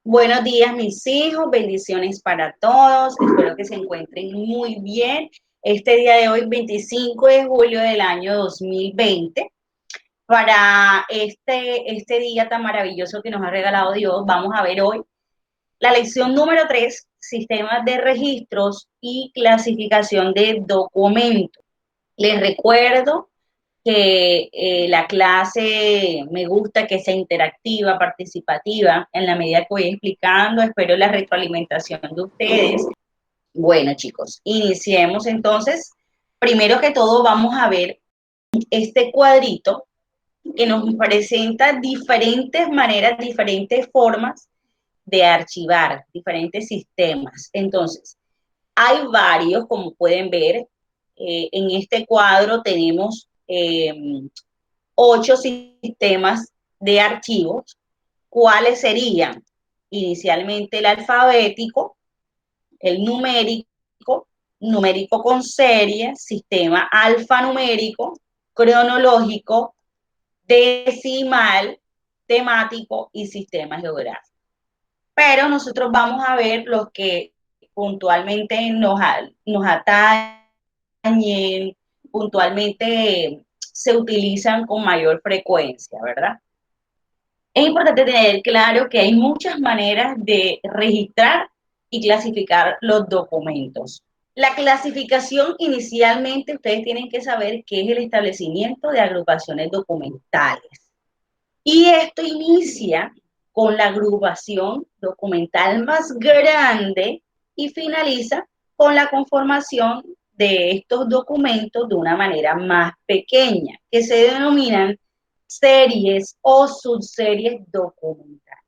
Buenos días, mis hijos, bendiciones para todos. Espero que se encuentren muy bien. Este día de hoy, 25 de julio del año 2020, para este día tan maravilloso que nos ha regalado Dios, vamos a ver hoy la lección número 3, sistemas de registros y clasificación de documentos. Les recuerdo que la clase me gusta que sea interactiva, participativa, en la medida que voy explicando, espero la retroalimentación de ustedes. Bueno, chicos, iniciemos entonces. Primero que todo, vamos a ver este cuadrito que nos presenta diferentes maneras, diferentes formas de archivar, diferentes sistemas. Entonces, hay varios, como pueden ver, en este cuadro tenemos 8 sistemas de archivos. ¿Cuáles serían? Inicialmente el alfabético, el numérico, numérico con serie, sistema alfanumérico, cronológico, decimal, temático y sistema geográfico. Pero nosotros vamos a ver los que puntualmente nos atañen, puntualmente se utilizan con mayor frecuencia, ¿verdad? Es importante tener claro que hay muchas maneras de registrar y clasificar los documentos. La clasificación inicialmente ustedes tienen que saber qué es el establecimiento de agrupaciones documentales. Y esto inicia con la agrupación documental más grande y finaliza con la conformación de estos documentos de una manera más pequeña, que se denominan series o subseries documentales.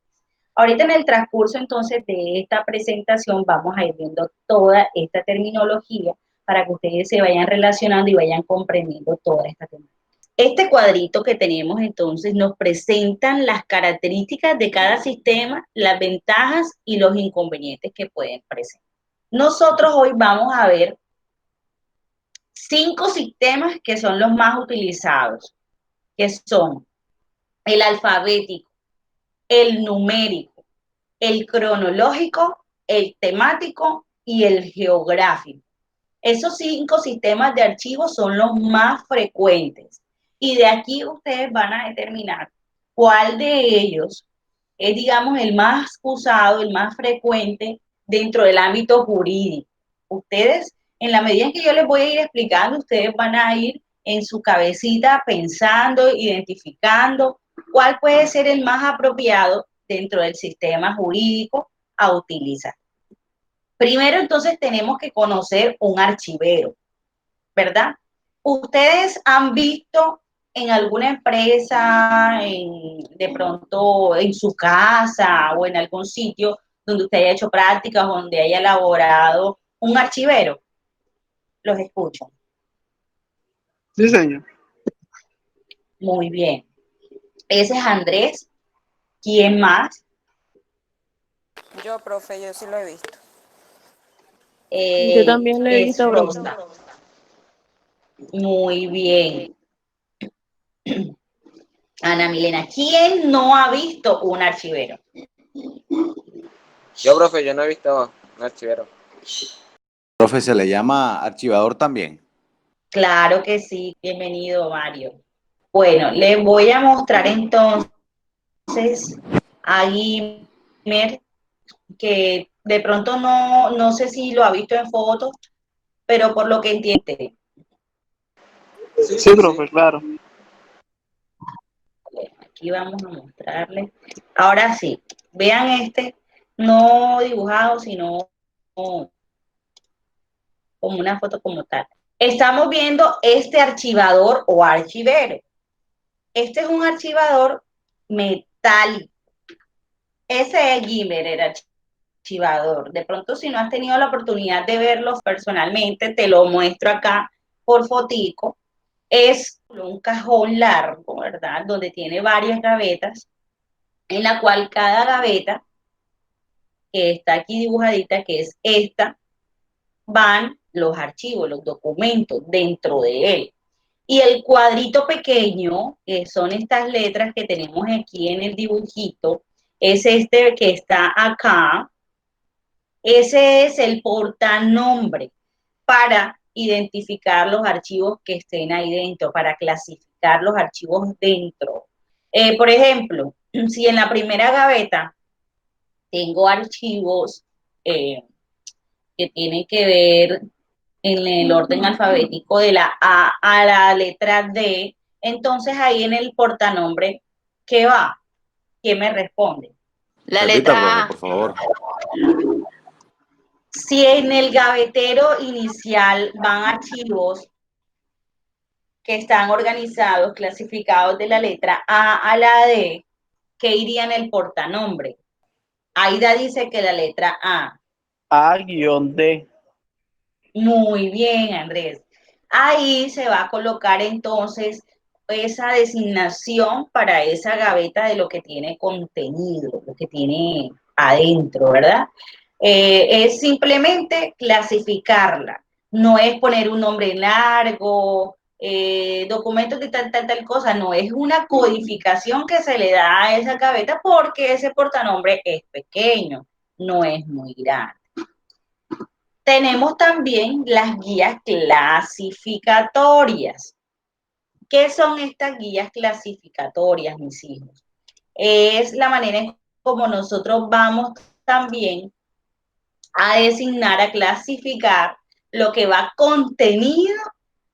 Ahorita en el transcurso entonces de esta presentación vamos a ir viendo toda esta terminología para que ustedes se vayan relacionando y vayan comprendiendo toda esta temática. Este cuadrito que tenemos entonces nos presentan las características de cada sistema, las ventajas y los inconvenientes que pueden presentar. Nosotros hoy vamos a ver 5 sistemas que son los más utilizados, que son el alfabético, el numérico, el cronológico, el temático y el geográfico. Esos 5 sistemas de archivos son los más frecuentes. Y de aquí ustedes van a determinar cuál de ellos es, digamos, el más usado, el más frecuente dentro del ámbito jurídico. Ustedes, en la medida en que yo les voy a ir explicando, ustedes van a ir en su cabecita pensando, identificando cuál puede ser el más apropiado dentro del sistema jurídico a utilizar. Primero, entonces, tenemos que conocer un archivero, ¿verdad? ¿Ustedes han visto en alguna empresa, de pronto en su casa o en algún sitio donde usted haya hecho prácticas, donde haya elaborado un archivero? Los escucho. Sí, señor. Muy bien. Ese es Andrés. ¿Quién más? Yo, profe, yo sí lo he visto. Yo también lo he Es visto, profe. Rosa. Muy bien. Ana Milena, ¿quién no ha visto un archivero? Yo, profe, yo no he visto un archivero. Profe, ¿se le llama archivador también? Claro que sí, bienvenido Mario. Bueno, les voy a mostrar entonces a Guimer, que de pronto no sé si lo ha visto en fotos, pero por lo que entiende. Sí, profe, claro. Aquí vamos a mostrarles. Ahora sí, vean este, no dibujado, sino como una foto como tal. Estamos viendo este archivador o archivero. Este es un archivador metálico. Ese es Gimmer, el archivador. De pronto, si no has tenido la oportunidad de verlo personalmente, te lo muestro acá por fotico. Es un cajón largo, ¿verdad? Donde tiene varias gavetas, en la cual cada gaveta, que está aquí dibujadita, que es esta, van los archivos, los documentos dentro de él. Y el cuadrito pequeño, que son estas letras que tenemos aquí en el dibujito, es este que está acá. Ese es el portanombre para identificar los archivos que estén ahí dentro, para clasificar los archivos dentro. Por ejemplo, si en la primera gaveta tengo archivos que tienen que ver en el orden alfabético de la A a la letra D, entonces ahí en el portanombre, ¿qué va? ¿Quién me responde? La Repita, letra profe, A. por favor. Si en el gavetero inicial van archivos que están organizados, clasificados de la letra A a la D, ¿qué iría en el portanombre? Aida dice que la letra A. A-D. Muy bien, Andrés. Ahí se va a colocar entonces esa designación para esa gaveta de lo que tiene contenido, lo que tiene adentro, ¿verdad? Es simplemente clasificarla, no es poner un nombre largo, documentos de tal cosa, no, es una codificación que se le da a esa gaveta porque ese portanombre es pequeño, no es muy grande. Tenemos también las guías clasificatorias. ¿Qué son estas guías clasificatorias, mis hijos? Es la manera en como nosotros vamos también a designar, a clasificar lo que va contenido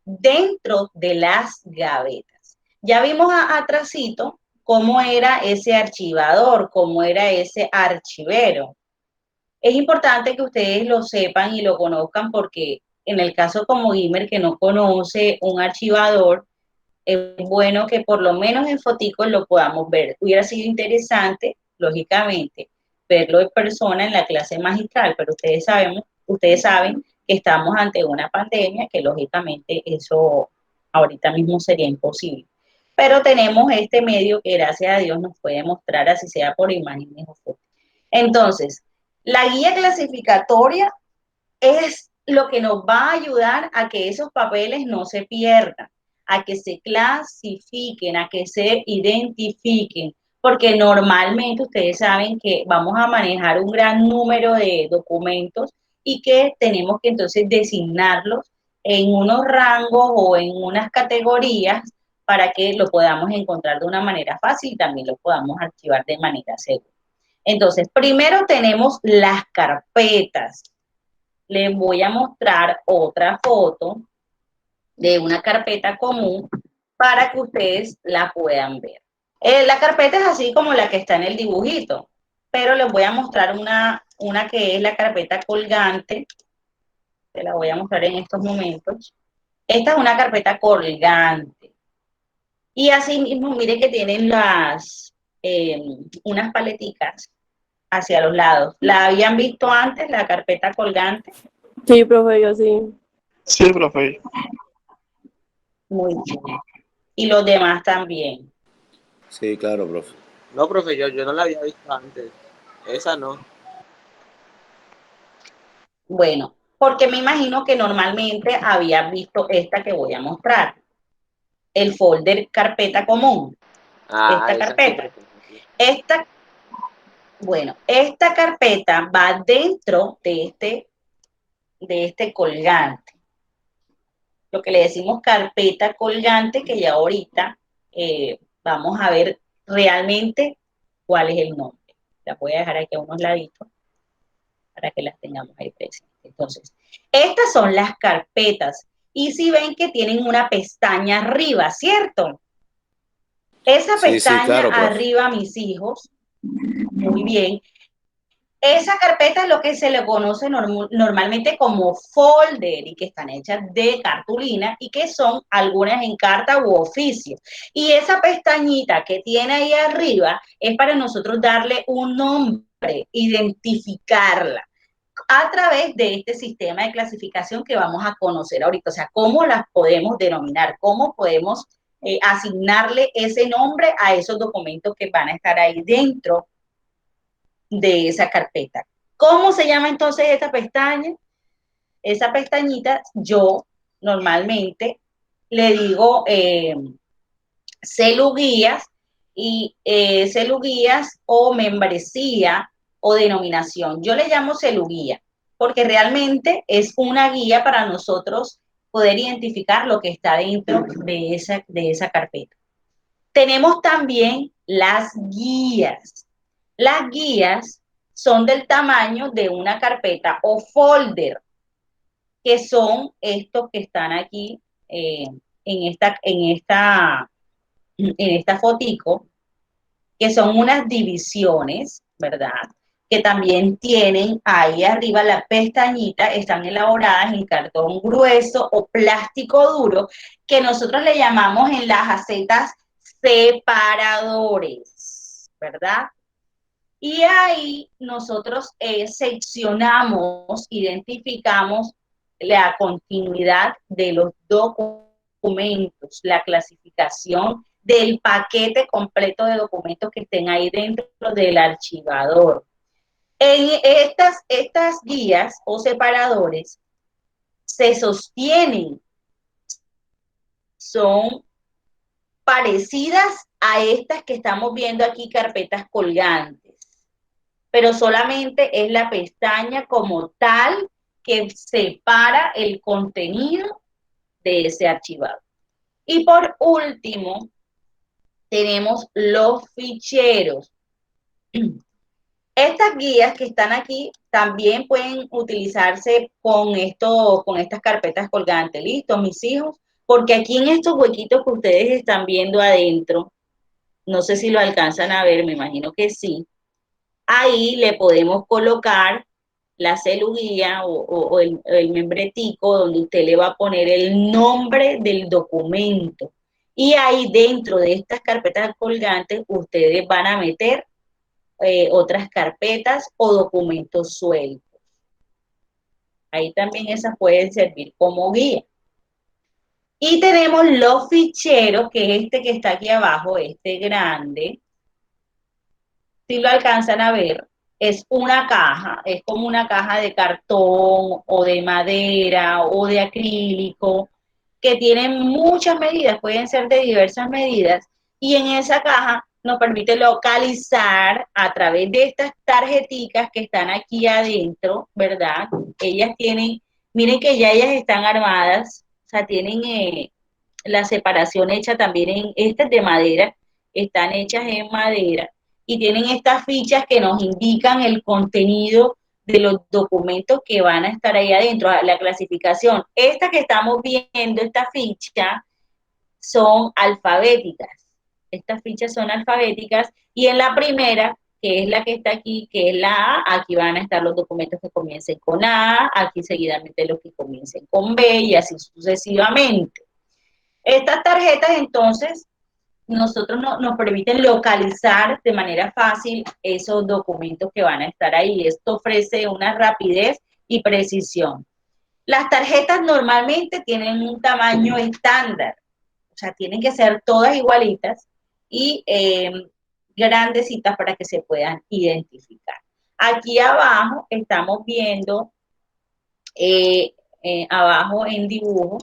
dentro de las gavetas. Ya vimos atrásito cómo era ese archivador, cómo era ese archivero. Es importante que ustedes lo sepan y lo conozcan porque en el caso como Guimer que no conoce un archivador, es bueno que por lo menos en foticos lo podamos ver. Hubiera sido interesante, lógicamente, verlo en persona en la clase magistral, pero ustedes saben que estamos ante una pandemia que lógicamente eso ahorita mismo sería imposible. Pero tenemos este medio que gracias a Dios nos puede mostrar así sea por imágenes o fotos. Entonces, la guía clasificatoria es lo que nos va a ayudar a que esos papeles no se pierdan, a que se clasifiquen, a que se identifiquen, porque normalmente ustedes saben que vamos a manejar un gran número de documentos y que tenemos que entonces designarlos en unos rangos o en unas categorías para que lo podamos encontrar de una manera fácil y también lo podamos archivar de manera segura. Entonces, primero tenemos las carpetas. Les voy a mostrar otra foto de una carpeta común para que ustedes la puedan ver. La carpeta es así como la que está en el dibujito, pero les voy a mostrar una que es la carpeta colgante. Se la voy a mostrar en estos momentos. Esta es una carpeta colgante. Y así mismo, mire que tienen unas paleticas hacia los lados. ¿La habían visto antes, la carpeta colgante? Sí, profe, yo sí. Sí, profe. Muy bien. Y los demás también. Sí, claro, profe. No, profe, yo no la había visto antes. Esa no. Bueno, porque me imagino que normalmente había visto esta que voy a mostrar. El folder carpeta común. Esta esa carpeta. sí. Esta carpeta va dentro de este colgante. Lo que le decimos carpeta colgante, que ya ahorita vamos a ver realmente cuál es el nombre. La voy a dejar aquí a unos laditos para que las tengamos ahí presentes. Entonces, estas son las carpetas. Y si ven que tienen una pestaña arriba, ¿cierto? Esa Sí, pestaña claro, profe. arriba, mis hijos, muy bien. Esa carpeta es lo que se le conoce normalmente como folder y que están hechas de cartulina y que son algunas en carta u oficio. Y esa pestañita que tiene ahí arriba es para nosotros darle un nombre, identificarla a través de este sistema de clasificación que vamos a conocer ahorita. O sea, cómo las podemos denominar, cómo podemos asignarle ese nombre a esos documentos que van a estar ahí dentro de esa carpeta. ¿Cómo se llama entonces esta pestaña? Esa pestañita yo normalmente le digo celu guías y celuguías o membresía o denominación. Yo le llamo celuguía porque realmente es una guía para nosotros poder identificar lo que está dentro de esa carpeta. Tenemos también las guías. Las guías son del tamaño de una carpeta o folder, que son estos que están aquí en esta fotico, que son unas divisiones, ¿verdad? Que también tienen ahí arriba la pestañita, están elaboradas en cartón grueso o plástico duro, que nosotros le llamamos en las acetas separadores, ¿verdad? Y ahí nosotros seccionamos, identificamos la continuidad de los documentos, la clasificación del paquete completo de documentos que estén ahí dentro del archivador. En estas guías o separadores se sostienen, son parecidas a estas que estamos viendo aquí, carpetas colgantes, pero solamente es la pestaña como tal que separa el contenido de ese archivador. Y por último, tenemos los ficheros. Estas guías que están aquí también pueden utilizarse con estas carpetas colgantes. ¿Listo, mis hijos? Porque aquí en estos huequitos que ustedes están viendo adentro, no sé si lo alcanzan a ver, me imagino que sí, ahí le podemos colocar la celuguía o el membretico donde usted le va a poner el nombre del documento. Y ahí dentro de estas carpetas colgantes ustedes van a meter otras carpetas o documentos sueltos. Ahí también esas pueden servir como guía. Y tenemos los ficheros, que es este que está aquí abajo, este grande. Si lo alcanzan a ver, es una caja, es como una caja de cartón o de madera o de acrílico, que tienen muchas medidas, pueden ser de diversas medidas, y en esa caja nos permite localizar a través de estas tarjeticas que están aquí adentro, ¿verdad? Ellas tienen, miren que ya ellas están armadas, o sea, tienen la separación hecha también en estas de madera, están hechas en madera y tienen estas fichas que nos indican el contenido de los documentos que van a estar ahí adentro, la clasificación. Esta que estamos viendo, esta ficha, son alfabéticas. Estas fichas son alfabéticas y en la primera, que es la que está aquí, que es la A, aquí van a estar los documentos que comiencen con A, aquí seguidamente los que comiencen con B y así sucesivamente. Estas tarjetas, entonces, nosotros nos permiten localizar de manera fácil esos documentos que van a estar ahí. Esto ofrece una rapidez y precisión. Las tarjetas normalmente tienen un tamaño estándar, o sea, tienen que ser todas igualitas y grandecitas para que se puedan identificar. Aquí abajo estamos viendo, abajo en dibujo,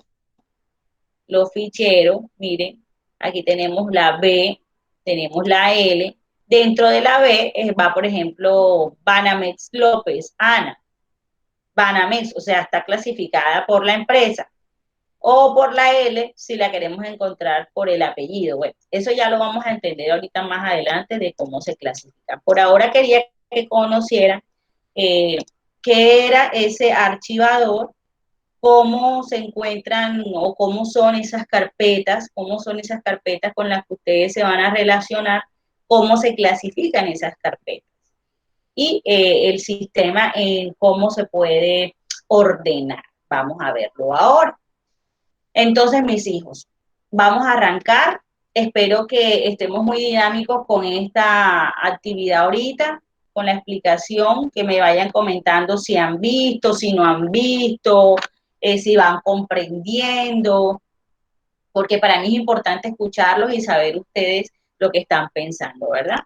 los ficheros, miren, aquí tenemos la B, tenemos la L, dentro de la B va, por ejemplo, Banamex López, Ana, Banamex, o sea, está clasificada por la empresa, o por la L, si la queremos encontrar por el apellido. Bueno, eso ya lo vamos a entender ahorita más adelante de cómo se clasifica. Por ahora quería que conocieran qué era ese archivador, cómo se encuentran o cómo son esas carpetas con las que ustedes se van a relacionar, cómo se clasifican esas carpetas y el sistema en cómo se puede ordenar. Vamos a verlo ahora. Entonces, mis hijos, vamos a arrancar. Espero que estemos muy dinámicos con esta actividad ahorita, con la explicación, que me vayan comentando si han visto, si no han visto, si van comprendiendo, porque para mí es importante escucharlos y saber ustedes lo que están pensando, ¿verdad?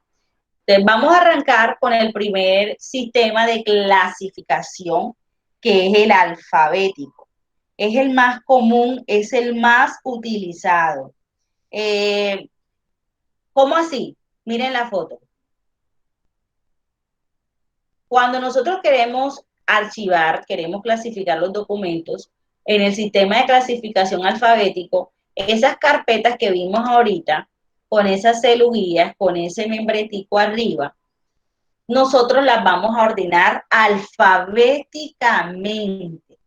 Entonces, vamos a arrancar con el primer sistema de clasificación, que es el alfabético. Es el más común, es el más utilizado. ¿Cómo así? Miren la foto. Cuando nosotros queremos archivar, queremos clasificar los documentos en el sistema de clasificación alfabético, esas carpetas que vimos ahorita, con esas celulillas, con ese membretico arriba, nosotros las vamos a ordenar alfabéticamente.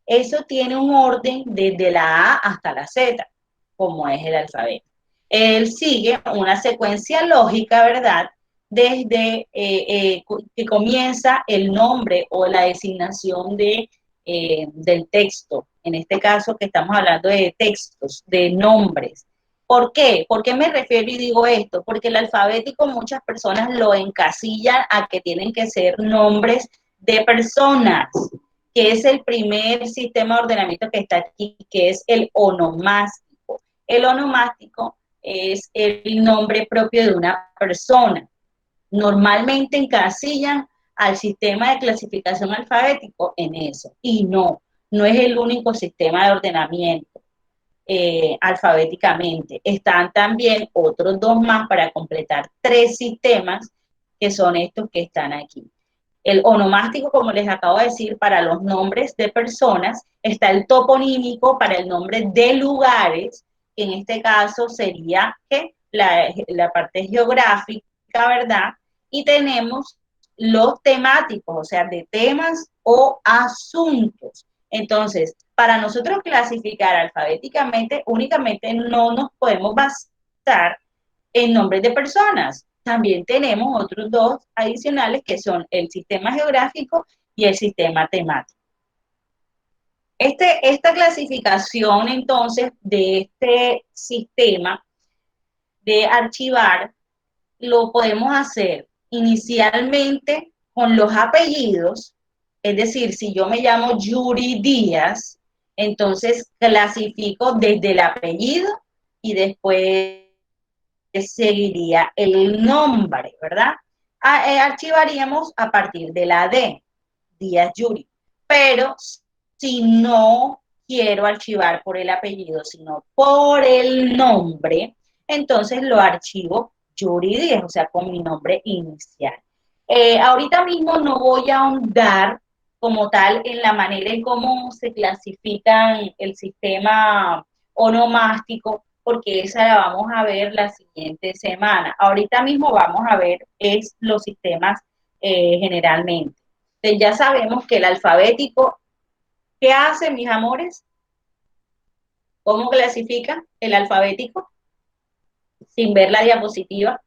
Eso tiene un orden desde la A hasta la Z, como es el alfabeto. Él sigue una secuencia lógica, ¿verdad? Desde que comienza el nombre o la designación del texto. En este caso que estamos hablando de textos, de nombres. ¿Por qué? ¿Por qué me refiero y digo esto? Porque el alfabético muchas personas lo encasillan a que tienen que ser nombres de personas, que es el primer sistema de ordenamiento que está aquí, que es el onomástico. El onomástico es el nombre propio de una persona. Normalmente encasillan al sistema de clasificación alfabético en eso, y no es el único sistema de ordenamiento alfabéticamente. Están también otros dos más para completar 3 sistemas, que son estos que están aquí. El onomástico, como les acabo de decir, para los nombres de personas, está el toponímico para el nombre de lugares, que en este caso sería que la parte geográfica, ¿verdad? Y tenemos los temáticos, o sea, de temas o asuntos. Entonces, para nosotros clasificar alfabéticamente, únicamente no nos podemos basar en nombres de personas. También tenemos otros dos adicionales que son el sistema geográfico y el sistema temático. Esta clasificación entonces de este sistema de archivar lo podemos hacer inicialmente con los apellidos, es decir, si yo me llamo Yuri Díaz, entonces clasifico desde el apellido y después seguiría el nombre, ¿verdad? Archivaríamos a partir de la D, Díaz Yuri. Pero si no quiero archivar por el apellido, sino por el nombre, entonces lo archivo Yuri Díaz, o sea, con mi nombre inicial. Ahorita mismo no voy a ahondar como tal en la manera en cómo se clasifican el sistema onomástico, porque esa la vamos a ver la siguiente semana. Ahorita mismo vamos a ver los sistemas generalmente. Entonces ya sabemos que el alfabético, ¿qué hace, mis amores? ¿Cómo clasifica el alfabético? Sin ver la diapositiva.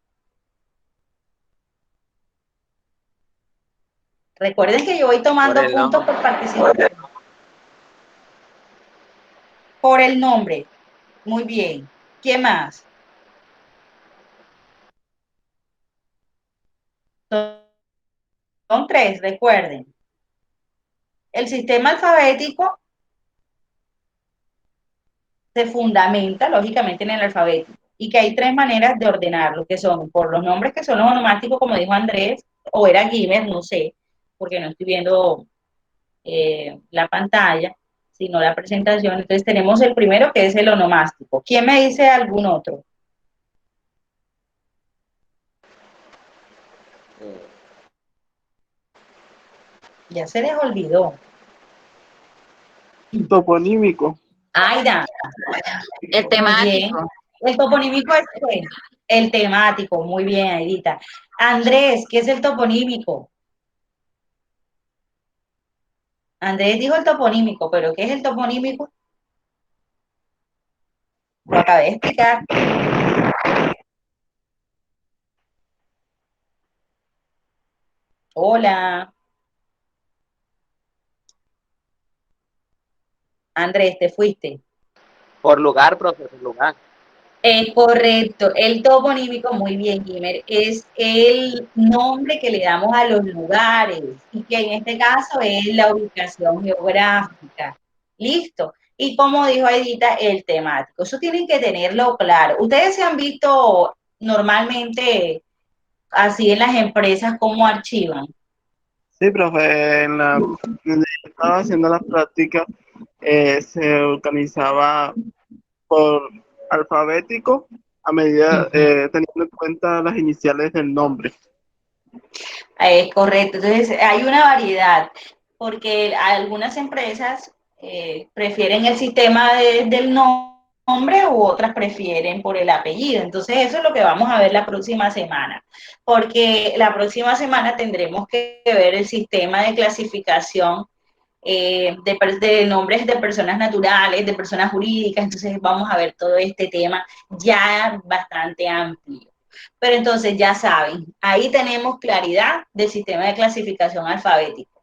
Recuerden que yo voy tomando puntos por participación. Por el nombre. Muy bien. ¿Quién más? Son 3, recuerden. El sistema alfabético se fundamenta, lógicamente, en el alfabeto. Y que hay 3 maneras de ordenarlo, que son por los nombres que son los onomásticos, como dijo Andrés, o era Guimer, no sé, porque no estoy viendo la pantalla, sino la presentación. Entonces tenemos el primero, que es el onomástico. ¿Quién me dice algún otro? Ya se les olvidó. Toponímico. Aida. El temático. El toponímico es el temático. Muy bien, Aidita. Andrés, ¿qué es el toponímico? Andrés dijo el toponímico, pero ¿qué es el toponímico? Lo acabé de explicar. Hola. Andrés, te fuiste. Por lugar, profe, por lugar. Correcto, el toponímico, muy bien, Gimer, es el nombre que le damos a los lugares y que en este caso es la ubicación geográfica. Listo. Y como dijo Edita, el temático. Eso tienen que tenerlo claro. Ustedes se han visto normalmente así en las empresas cómo archivan. Sí, profe, donde yo estaba haciendo las prácticas, se organizaba por alfabético a medida, teniendo en cuenta las iniciales del nombre. Correcto, entonces hay una variedad, porque algunas empresas prefieren el sistema del nombre u otras prefieren por el apellido. Entonces eso es lo que vamos a ver la próxima semana, porque la próxima semana tendremos que ver el sistema de clasificación de nombres de personas naturales, de personas jurídicas. Entonces vamos a ver todo este tema ya bastante amplio. Pero entonces ya saben, ahí tenemos claridad del sistema de clasificación alfabético.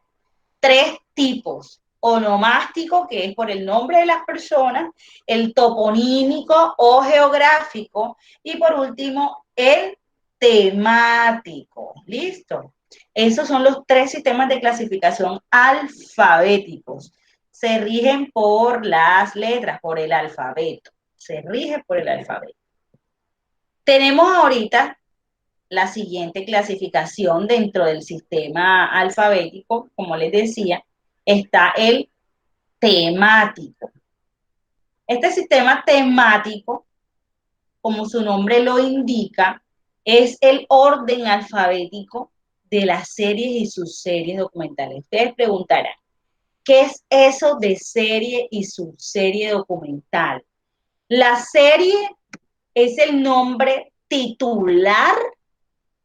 3 tipos: onomástico, que es por el nombre de las personas; el toponímico o geográfico; y por último, el temático. ¿Listo? Esos son los 3 sistemas de clasificación alfabéticos. Se rigen por las letras, por el alfabeto. Se rige por el alfabeto. Tenemos ahorita la siguiente clasificación dentro del sistema alfabético. Como les decía, está el temático. Este sistema temático, como su nombre lo indica, es el orden alfabético de las series y subseries documentales. Ustedes preguntarán, ¿qué es eso de serie y subserie documental? La serie es el nombre titular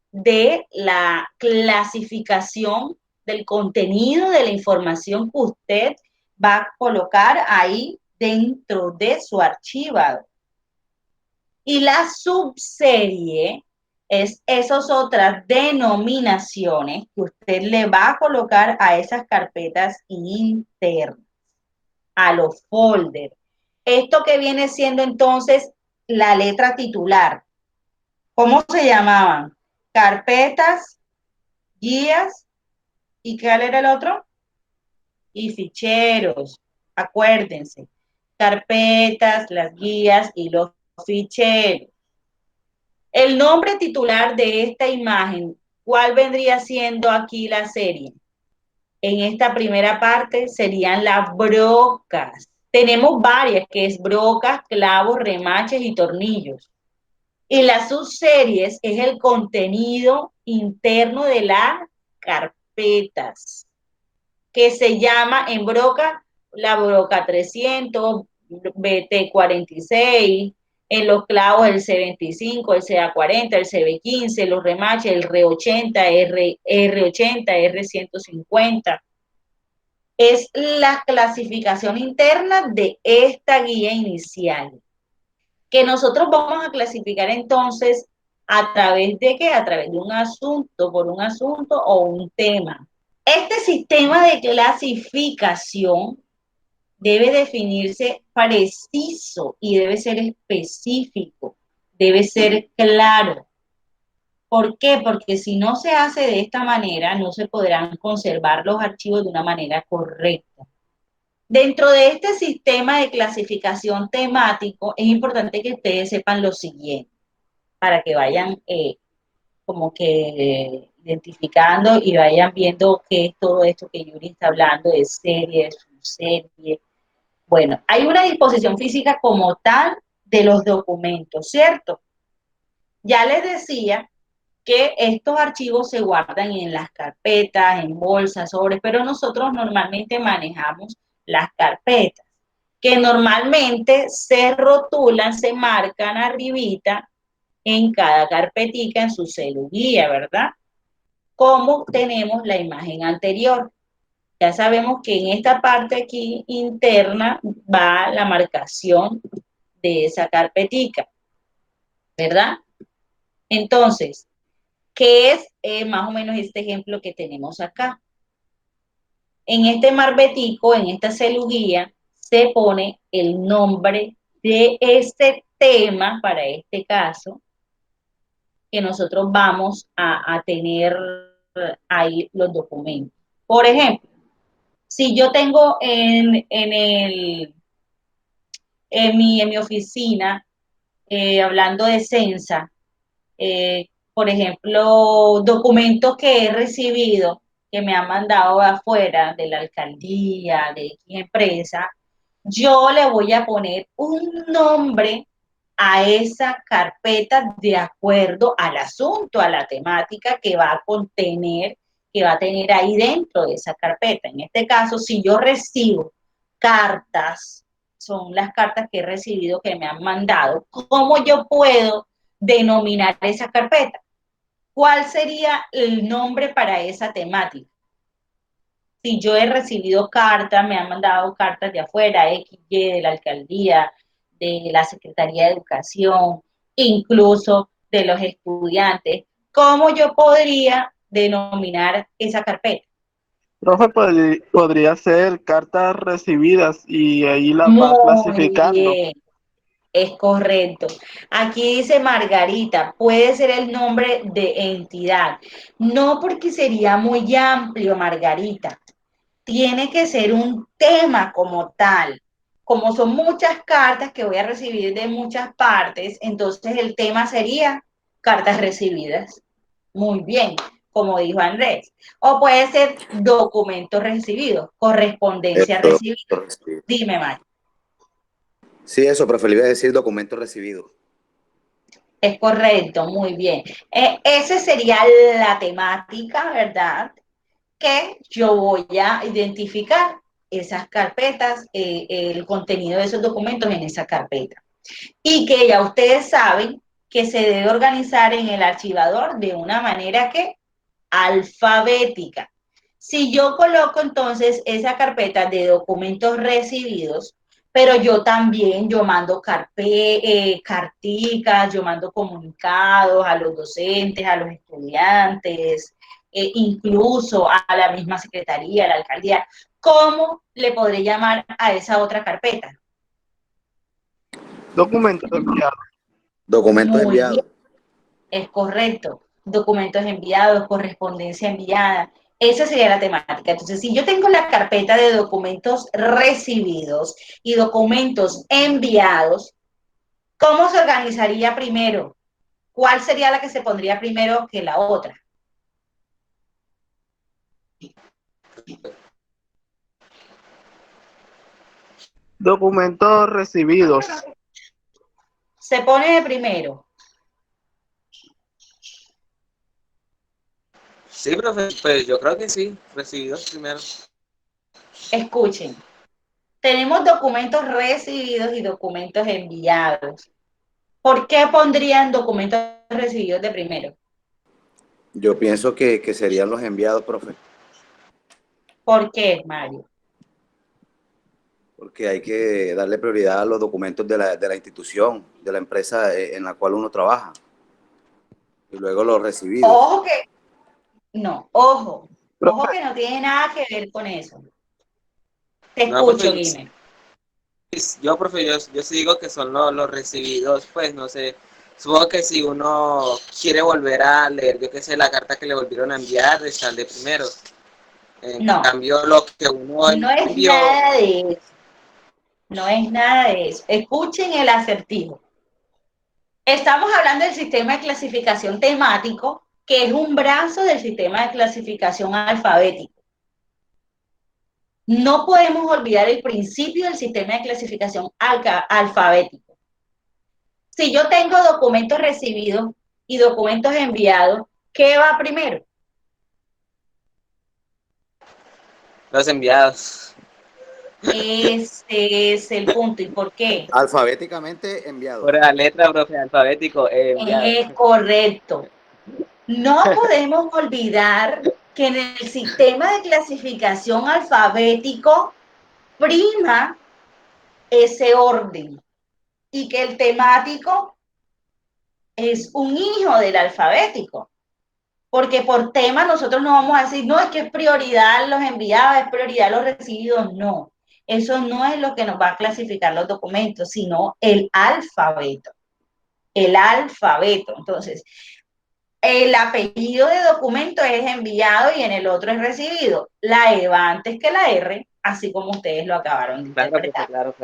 de la clasificación del contenido de la información que usted va a colocar ahí dentro de su archivador. Y la subserie es esas otras denominaciones que usted le va a colocar a esas carpetas internas, a los folders. Esto que viene siendo entonces la letra titular. ¿Cómo se llamaban? Carpetas, guías, ¿y qué era el otro? Y ficheros. Acuérdense, carpetas, las guías y los ficheros. El nombre titular de esta imagen, ¿cuál vendría siendo aquí la serie? En esta primera parte serían las brocas. Tenemos varias, que es brocas, clavos, remaches y tornillos. Y las subseries es el contenido interno de las carpetas, que se llama en broca, la broca 300, BT46, en los clavos el C25, el CA40, el CB15, los remaches, el R80, R80, R150. Es la clasificación interna de esta guía inicial, que nosotros vamos a clasificar entonces a través de qué, a través de un asunto, por un asunto o un tema. Este sistema de clasificación debe definirse preciso y debe ser específico, debe ser claro. ¿Por qué? Porque si no se hace de esta manera, no se podrán conservar los archivos de una manera correcta. Dentro de este sistema de clasificación temático, es importante que ustedes sepan lo siguiente, para que vayan como que identificando y vayan viendo qué es todo esto que Yuri está hablando de serie, de subserie. Bueno, hay una disposición física como tal de los documentos, ¿cierto? Ya les decía que estos archivos se guardan en las carpetas, en bolsas, sobres, pero nosotros normalmente manejamos las carpetas, que normalmente se rotulan, se marcan arribita en cada carpetica en su celuguía, ¿verdad? Como tenemos la imagen anterior. Ya sabemos que en esta parte aquí interna va la marcación de esa carpetica, ¿verdad? Entonces, ¿qué es más o menos este ejemplo que tenemos acá? En este marbetico, en esta celuguía, se pone el nombre de este tema, para este caso, que nosotros vamos a tener ahí los documentos. Por ejemplo, si yo tengo en mi oficina, hablando de Censa, por ejemplo, documentos que he recibido, que me han mandado afuera de la alcaldía, de X empresa, yo le voy a poner un nombre a esa carpeta de acuerdo al asunto, a la temática que va a contener, que va a tener ahí dentro de esa carpeta. En este caso, si yo recibo cartas, son las cartas que he recibido que me han mandado, ¿cómo yo puedo denominar esa carpeta? ¿Cuál sería el nombre para esa temática? Si yo he recibido cartas, me han mandado cartas de afuera, XY, de la alcaldía, de la Secretaría de Educación, incluso de los estudiantes, ¿cómo yo podría denominar esa carpeta? Profe, podría ser cartas recibidas y ahí las va Muy clasificando. bien, es correcto. Aquí dice Margarita, puede ser el nombre de entidad. No, porque sería muy amplio, Margarita. Tiene que ser un tema como tal. Como son muchas cartas que voy a recibir de muchas partes, entonces el tema sería cartas recibidas. Muy bien, como dijo Andrés. O puede ser documentos recibidos, correspondencia Eso, recibida. Dime, Mario. sí, eso, profe, le iba a decir documento recibido. Es correcto, muy bien. Esa sería la temática, ¿verdad? Que yo voy a identificar esas carpetas, el contenido de esos documentos en esa carpeta. Y que ya ustedes saben que se debe organizar en el archivador de una manera que alfabética. Si yo coloco entonces esa carpeta de documentos recibidos, pero yo también, yo mando carticas, yo mando comunicados a los docentes, a los estudiantes, incluso a la misma secretaría, a la alcaldía. ¿Cómo le podré llamar a esa otra carpeta? Documento enviado. Documentos Muy enviados. bien, es correcto. Documentos enviados, correspondencia enviada. Esa sería la temática. Entonces, si yo tengo la carpeta de documentos recibidos y documentos enviados, ¿cómo se organizaría primero? ¿Cuál sería la que se pondría primero que la otra? Documentos recibidos. Se pone de primero. Sí, profe, pues yo creo que sí, recibidos primero. Escuchen, tenemos documentos recibidos y documentos enviados. ¿Por qué pondrían documentos recibidos de primero? Yo pienso que serían los enviados, profe, ¿Por qué, Mario? porque hay que darle prioridad a los documentos de la institución, de la empresa en la cual uno trabaja, y luego los recibidos. Ojo que, no, ojo Profe, que no tiene nada que ver con eso. Te No, profe, escucho, dime. profe, yo sí digo que son los recibidos, pues no sé. Supongo que si uno quiere volver a leer, yo qué sé, la carta que le volvieron a enviar, está de primero. En No, cambio, lo que uno no es envió, nada de eso. No es nada de eso. Escuchen el acertijo. Estamos hablando del sistema de clasificación temático, que es un brazo del sistema de clasificación alfabético. No podemos olvidar el principio del sistema de clasificación alfabético. Si yo tengo documentos recibidos y documentos enviados, ¿qué va primero? los enviados. Ese es el punto. ¿Y por qué? Alfabéticamente enviados. Por la letra, profe, alfabético, enviados. Es correcto. No podemos olvidar que en el sistema de clasificación alfabético prima ese orden y que el temático es un hijo del alfabético. Porque por tema nosotros no vamos a decir, no, es que es prioridad los enviados, es prioridad los recibidos, no. Eso no es lo que nos va a clasificar los documentos, sino el alfabeto. El alfabeto. Entonces, el apellido de documento es enviado y en el otro es recibido. La E va antes que la R, así como ustedes lo acabaron de interpretar. Claro.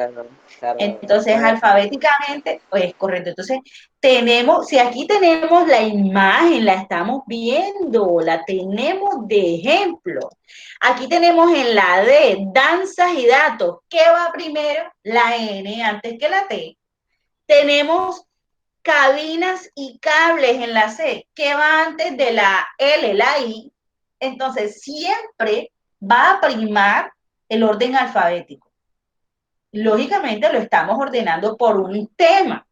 Entonces, alfabéticamente, pues es correcto. Entonces, si aquí tenemos la imagen, la estamos viendo, la tenemos de ejemplo. Aquí tenemos en la D, danzas y datos. ¿Qué va primero? La N antes que la T. Tenemos cabinas y cables en la C, que va antes de la L, la I. Entonces, siempre va a primar el orden alfabético. Lógicamente lo estamos ordenando por un tema,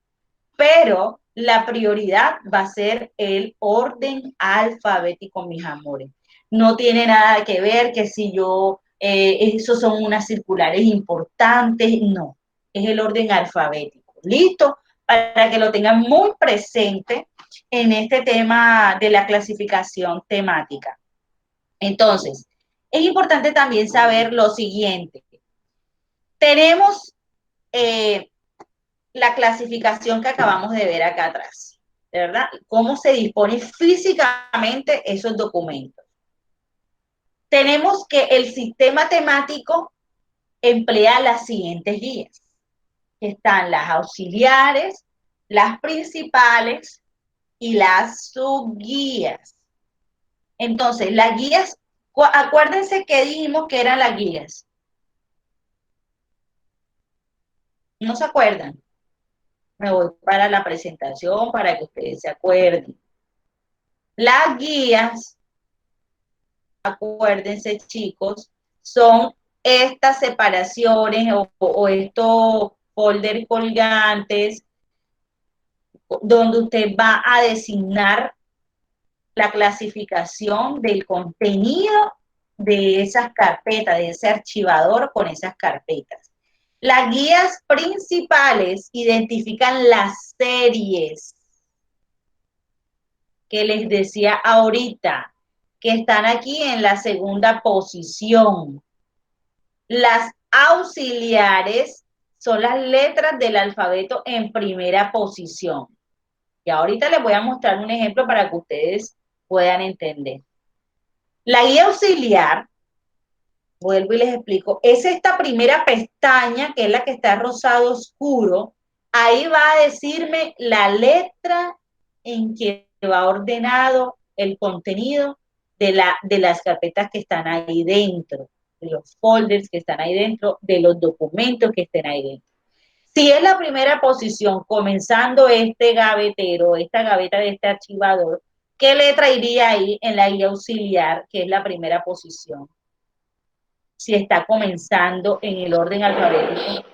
pero la prioridad va a ser el orden alfabético, mis amores. No tiene nada que ver que si yo, esos son unas circulares importantes, no, es el orden alfabético. ¿Listo? Para que lo tengan muy presente en este tema de la clasificación temática. Entonces, es importante también saber lo siguiente. Tenemos la clasificación que acabamos de ver acá atrás, ¿verdad? Cómo se dispone físicamente esos documentos. Tenemos que el sistema temático emplea las siguientes guías, que están las auxiliares, las principales y las subguías. Entonces, las guías, acuérdense que dijimos que eran las guías. ¿No se acuerdan? Me voy para la presentación para que ustedes se acuerden. Las guías, acuérdense chicos, son estas separaciones o estos folders colgantes donde usted va a designar la clasificación del contenido de esas carpetas, de ese archivador con esas carpetas. Las guías principales identifican las series que les decía ahorita, que están aquí en la segunda posición. Las auxiliares son las letras del alfabeto en primera posición. Y ahorita les voy a mostrar un ejemplo para que ustedes puedan entender. La guía auxiliar, vuelvo y les explico, es esta primera pestaña, que es la que está rosado oscuro. Ahí va a decirme la letra en que va ordenado el contenido de las carpetas que están ahí dentro, de los folders que están ahí dentro, de los documentos que estén ahí dentro. Si es la primera posición, comenzando este gavetero, esta gaveta de este archivador, ¿qué letra iría ahí en la guía auxiliar, que es la primera posición? Si está comenzando en el orden alfabético.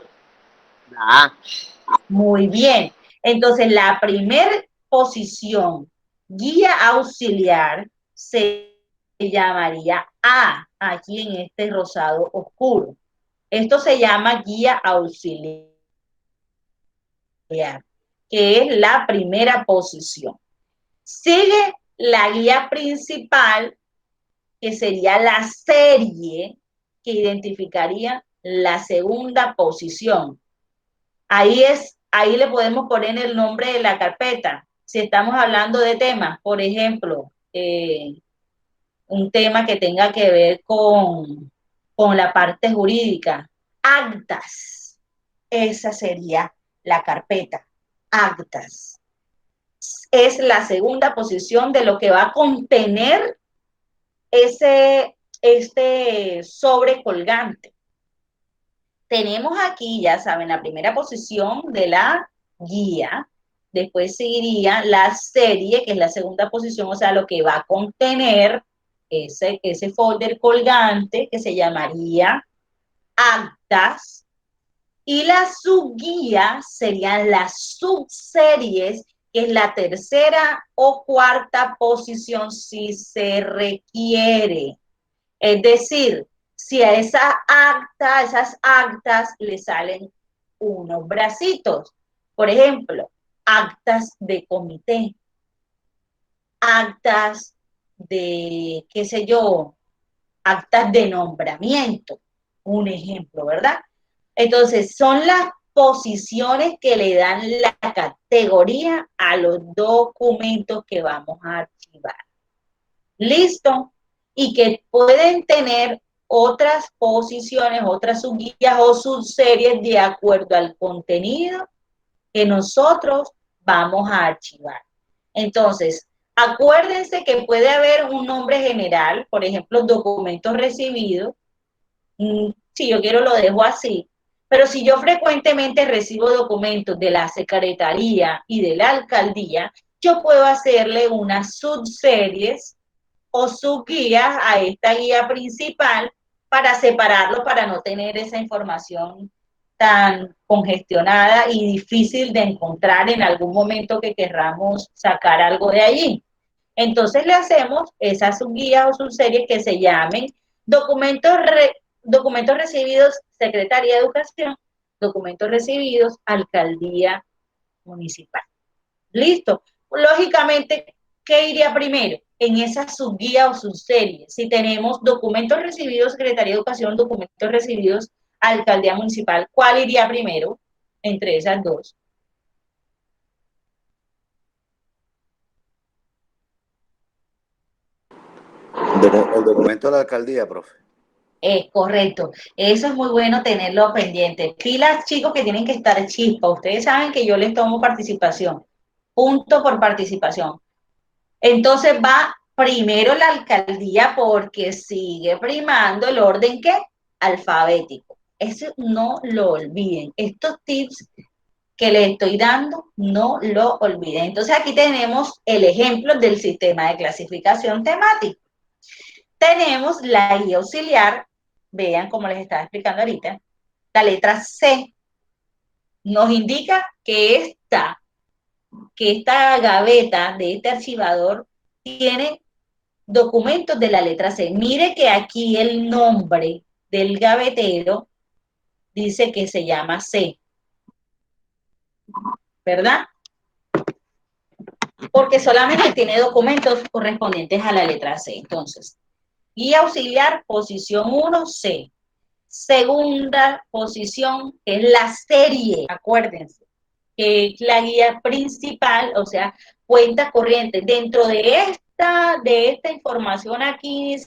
Muy bien. Entonces, la primera posición, guía auxiliar, se llamaría A, aquí en este rosado oscuro. Esto se llama guía auxiliar, que es la primera posición. Sigue la guía principal, que sería la serie, que identificaría la segunda posición. Ahí le podemos poner el nombre de la carpeta. Si estamos hablando de temas, por ejemplo, un tema que tenga que ver con la parte jurídica, actas. Esa sería la carpeta, actas. Es la segunda posición de lo que va a contener este sobre colgante. Tenemos aquí, ya saben, la primera posición de la guía, después seguiría la serie, que es la segunda posición, o sea, lo que va a contener ese folder colgante, que se llamaría actas, y las subguías serían las subseries, que es la tercera o cuarta posición si se requiere. Es decir, si a esas actas le salen unos bracitos, por ejemplo, actas de comité, actas de, qué sé yo, actas de nombramiento, un ejemplo, ¿verdad? Entonces, son las posiciones que le dan la categoría a los documentos que vamos a archivar. ¿Listo? Y que pueden tener otras posiciones, otras subguías o subseries de acuerdo al contenido que nosotros vamos a archivar. Entonces, acuérdense que puede haber un nombre general, por ejemplo, documentos recibidos. Si yo quiero lo dejo así, Pero si yo frecuentemente recibo documentos de la secretaría y de la alcaldía, yo puedo hacerle unas subseries o subguías a esta guía principal para separarlo, para no tener esa información tan congestionada y difícil de encontrar en algún momento que querramos sacar algo de allí. Entonces le hacemos esas subguías o subseries que se llamen documentos recibidos Secretaría de Educación, documentos recibidos Alcaldía Municipal. Listo. Lógicamente, ¿qué iría primero? En esa subguía o subserie. Si tenemos documentos recibidos Secretaría de Educación, documentos recibidos Alcaldía Municipal, ¿cuál iría primero entre esas dos? El documento de la alcaldía, profe. Es correcto. Eso es muy bueno tenerlo pendiente. Pilas, chicos, que tienen que estar chispa. Ustedes saben que yo les tomo participación. Punto por participación. Entonces va primero la alcaldía porque sigue primando el orden ¿qué? Alfabético. Eso no lo olviden. Estos tips que les estoy dando, no lo olviden. Entonces aquí tenemos el ejemplo del sistema de clasificación temático. Tenemos la guía auxiliar, vean como les estaba explicando ahorita, la letra C nos indica que esta gaveta de este archivador tiene documentos de la letra C. Mire que aquí el nombre del gavetero dice que se llama C, ¿verdad? Porque solamente tiene documentos correspondientes a la letra C. Entonces, guía auxiliar, posición 1, C. Segunda posición es la serie, acuérdense, que es la guía principal, o sea, cuenta corriente. Dentro de esta información aquí,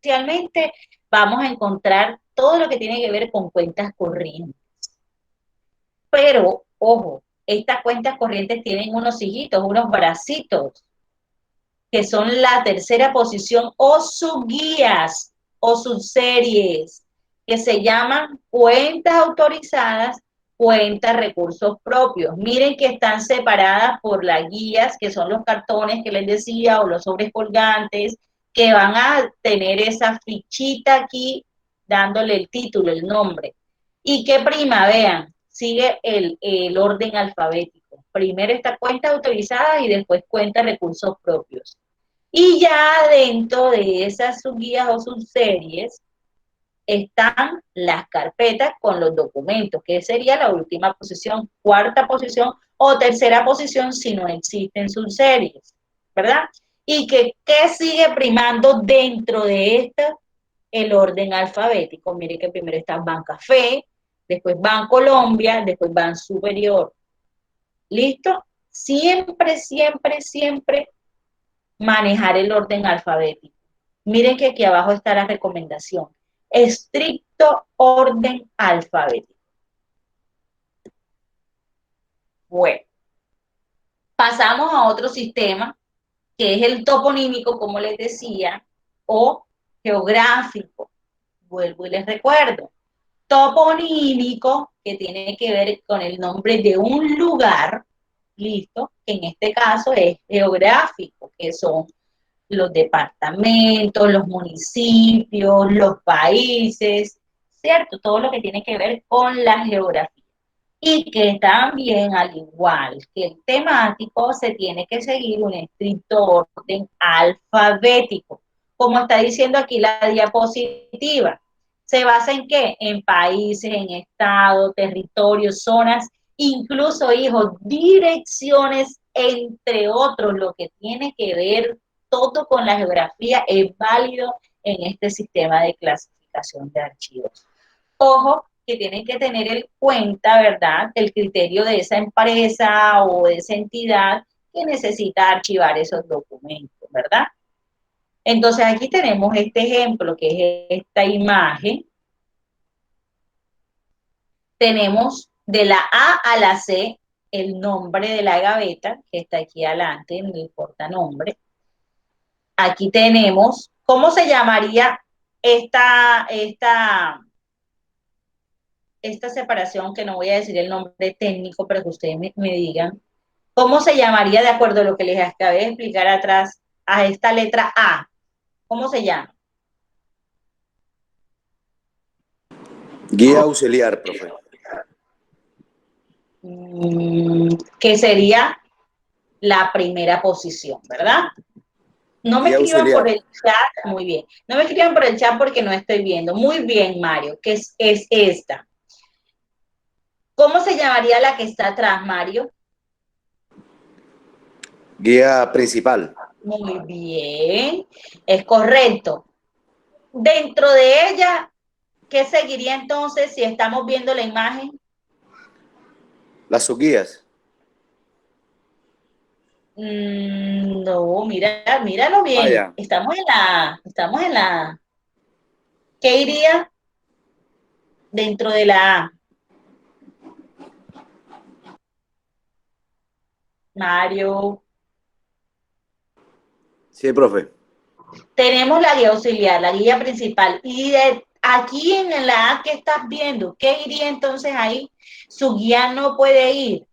inicialmente, vamos a encontrar todo lo que tiene que ver con cuentas corrientes. Pero, ojo, estas cuentas corrientes tienen unos hijitos, unos bracitos, que son la tercera posición o subguías o subseries, que se llaman cuentas autorizadas, cuentas recursos propios. Miren que están separadas por las guías, que son los cartones que les decía, o los sobres colgantes, que van a tener esa fichita aquí, dándole el título, el nombre. Y que prima, vean, sigue el orden alfabético. Primero está cuenta autorizada y después cuenta recursos propios. Y ya dentro de esas subguías o subseries están las carpetas con los documentos, que sería la última posición, cuarta posición o tercera posición si no existen subseries, ¿verdad? Y ¿qué sigue primando dentro de esta? El orden alfabético. Mire que primero está Bancafé, después Bancolombia, después Ban Superior. ¿Listo? Siempre, siempre, siempre manejar el orden alfabético. Miren que aquí abajo está la recomendación. Estricto orden alfabético. Bueno, pasamos a otro sistema, que es el toponímico, como les decía, o geográfico. Vuelvo y les recuerdo. Toponímico, que tiene que ver con el nombre de un lugar, listo, que en este caso es geográfico, que son los departamentos, los municipios, los países, ¿cierto? Todo lo que tiene que ver con la geografía. Y que también, al igual que el temático, se tiene que seguir un estricto orden alfabético. Como está diciendo aquí la diapositiva, ¿se basa en qué? En países, en estados, territorios, zonas, incluso, hijos, direcciones, entre otros, lo que tiene que ver todo con la geografía es válido en este sistema de clasificación de archivos. Ojo, que tienen que tener en cuenta, ¿verdad?, el criterio de esa empresa o de esa entidad que necesita archivar esos documentos, ¿verdad? Entonces aquí tenemos este ejemplo, que es esta imagen. Tenemos de la A a la C el nombre de la gaveta, que está aquí adelante en el portanombre. Aquí tenemos, ¿cómo se llamaría esta esta separación, que no voy a decir el nombre técnico, pero que ustedes me digan, ¿cómo se llamaría de acuerdo a lo que les acabé de explicar atrás a esta letra A? ¿Cómo se llama? Guía auxiliar, profe. Que sería la primera posición, ¿verdad? No me Guía escriban por auxiliar. el chat, muy bien. No me escriban por el chat porque no estoy viendo. Muy bien, Mario, que es esta. ¿Cómo se llamaría la que está atrás, Mario? Guía principal. Muy bien, es correcto. Dentro de ella, ¿qué seguiría entonces si estamos viendo la imagen? Las subguías. No, míralo bien. Ya. Estamos en la, ¿qué iría dentro de la A? Mario. Sí, profe. Tenemos la guía auxiliar, la guía principal. Y aquí en la A que estás viendo, ¿qué iría entonces ahí? Su guía no puede ir.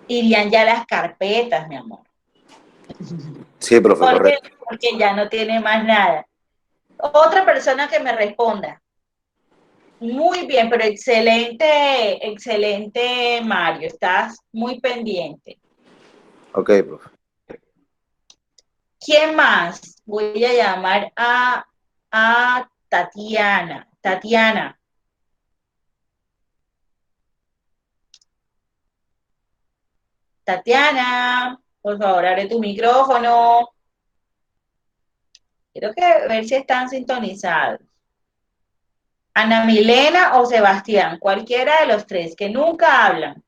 Irían ya las carpetas, mi amor. Sí, profe, correcto. Porque ya no tiene más nada. Otra persona que me responda. Muy bien, pero excelente, excelente, Mario. Estás muy pendiente. Ok, profe. ¿Quién más? Voy a llamar a Tatiana. Tatiana. Tatiana, por favor, abre tu micrófono. Quiero ver si están sintonizados. Ana Milena o Sebastián, cualquiera de los tres, que nunca hablan.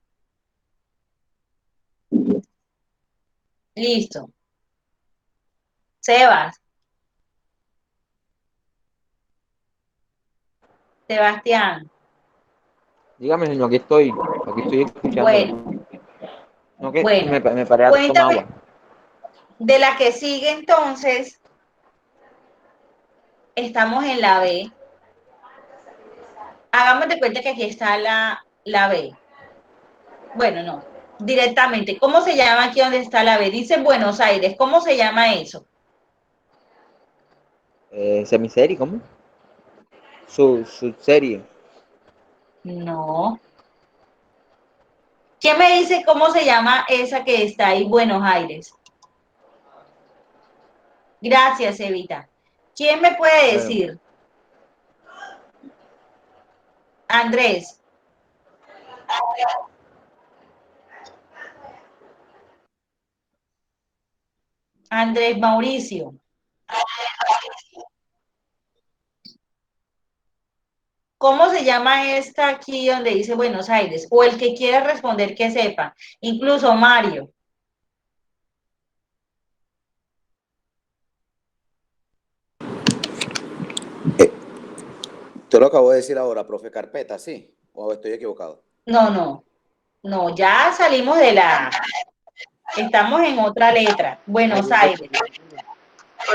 Listo. Sebas. Sebastián. Dígame, señor, aquí estoy escuchándolo. Bueno, No, que bueno. me paré a tomar Cuéntame agua. de la que sigue entonces. Estamos en la B. Hagamos de cuenta que aquí está la B. Bueno, no, directamente. ¿Cómo se llama aquí donde está la B? Dice Buenos Aires. ¿Cómo se llama eso? ¿Semiserie? ¿Cómo? Su serie. No. ¿Quién me dice cómo se llama esa que está ahí, Buenos Aires? Gracias, Evita. ¿Quién me puede Bueno, decir? Andrés. Andrés Mauricio. ¿Cómo se llama esta aquí donde dice Buenos Aires? O el que quiera responder que sepa. Incluso Mario. Te lo acabo de decir ahora, profe. Carpeta, ¿sí? ¿O estoy equivocado? No, ya salimos de la... Estamos en otra letra. Buenos Aires.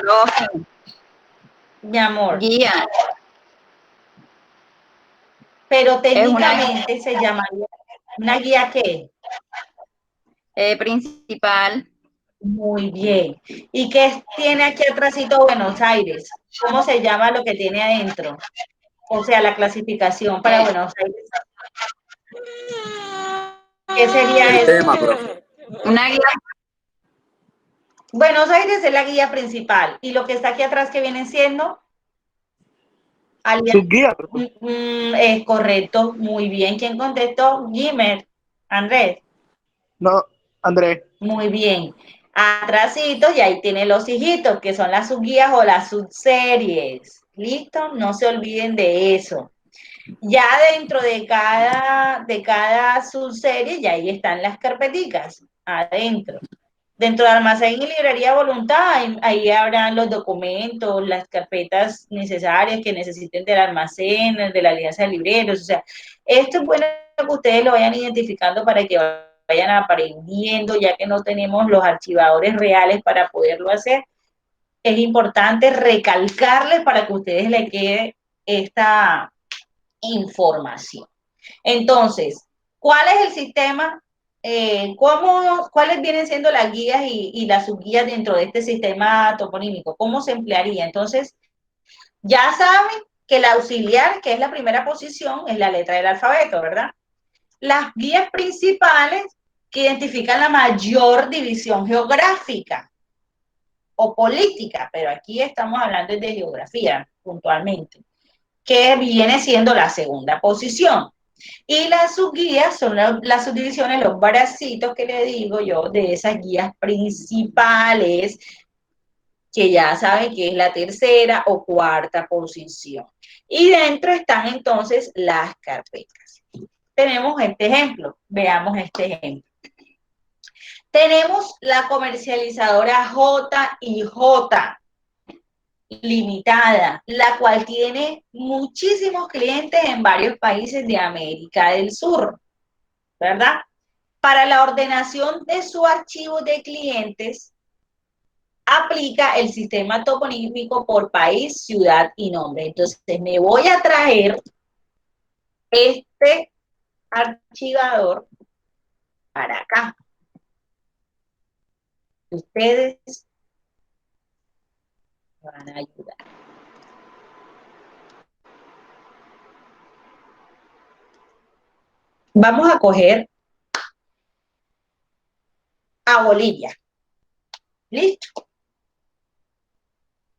Profe, Mi amor. guía, Pero es una técnicamente se llamaría una guía ¿qué? principal, Muy bien. ¿Y qué tiene aquí atrásito Buenos Aires? ¿Cómo se llama lo que tiene adentro? O sea, la clasificación para eh, Buenos Aires. ¿Qué sería El eso? tema, profe. una guía, Buenos Aires es la guía principal. ¿Y lo que está aquí atrás que viene siendo? Su guía, profe. Es correcto. Muy bien. ¿Quién contestó? Gimer. Andrés. No, Andrés. Muy bien. Atrasitos y ahí tiene los hijitos, que son las subguías o las subseries. ¿Listo? No se olviden de eso. Ya dentro de cada subserie, ya ahí están las carpeticas, adentro. Dentro de almacén y librería voluntad, ahí habrán los documentos, las carpetas necesarias que necesiten del almacén, de la alianza de libreros. O sea, esto es bueno que ustedes lo vayan identificando para que vayan aprendiendo, ya que no tenemos los archivadores reales para poderlo hacer. es importante recalcarles para que a ustedes les quede esta información. Entonces, ¿cuál es el sistema? ¿Cuáles vienen siendo las guías y las subguías dentro de este sistema toponímico? ¿Cómo se emplearía? Entonces, ya saben que el auxiliar, que es la primera posición, es la letra del alfabeto, ¿verdad? Las guías principales que identifican la mayor división geográfica o política, pero aquí estamos hablando de geografía puntualmente, que viene siendo la segunda posición. Y las subguías son las subdivisiones, los bracitos que le digo yo, de esas guías principales, que ya saben que es la tercera o cuarta posición. Y dentro están entonces las carpetas. Tenemos este ejemplo, veamos este ejemplo. Tenemos la comercializadora J&J Limitada, la cual tiene muchísimos clientes en varios países de América del Sur, ¿verdad? Para la ordenación de su archivo de clientes, aplica el sistema toponímico por país, ciudad y nombre. Entonces, me voy a traer este archivador para acá. Ustedes van a ayudar. Vamos a coger a Bolivia. ¿Listo?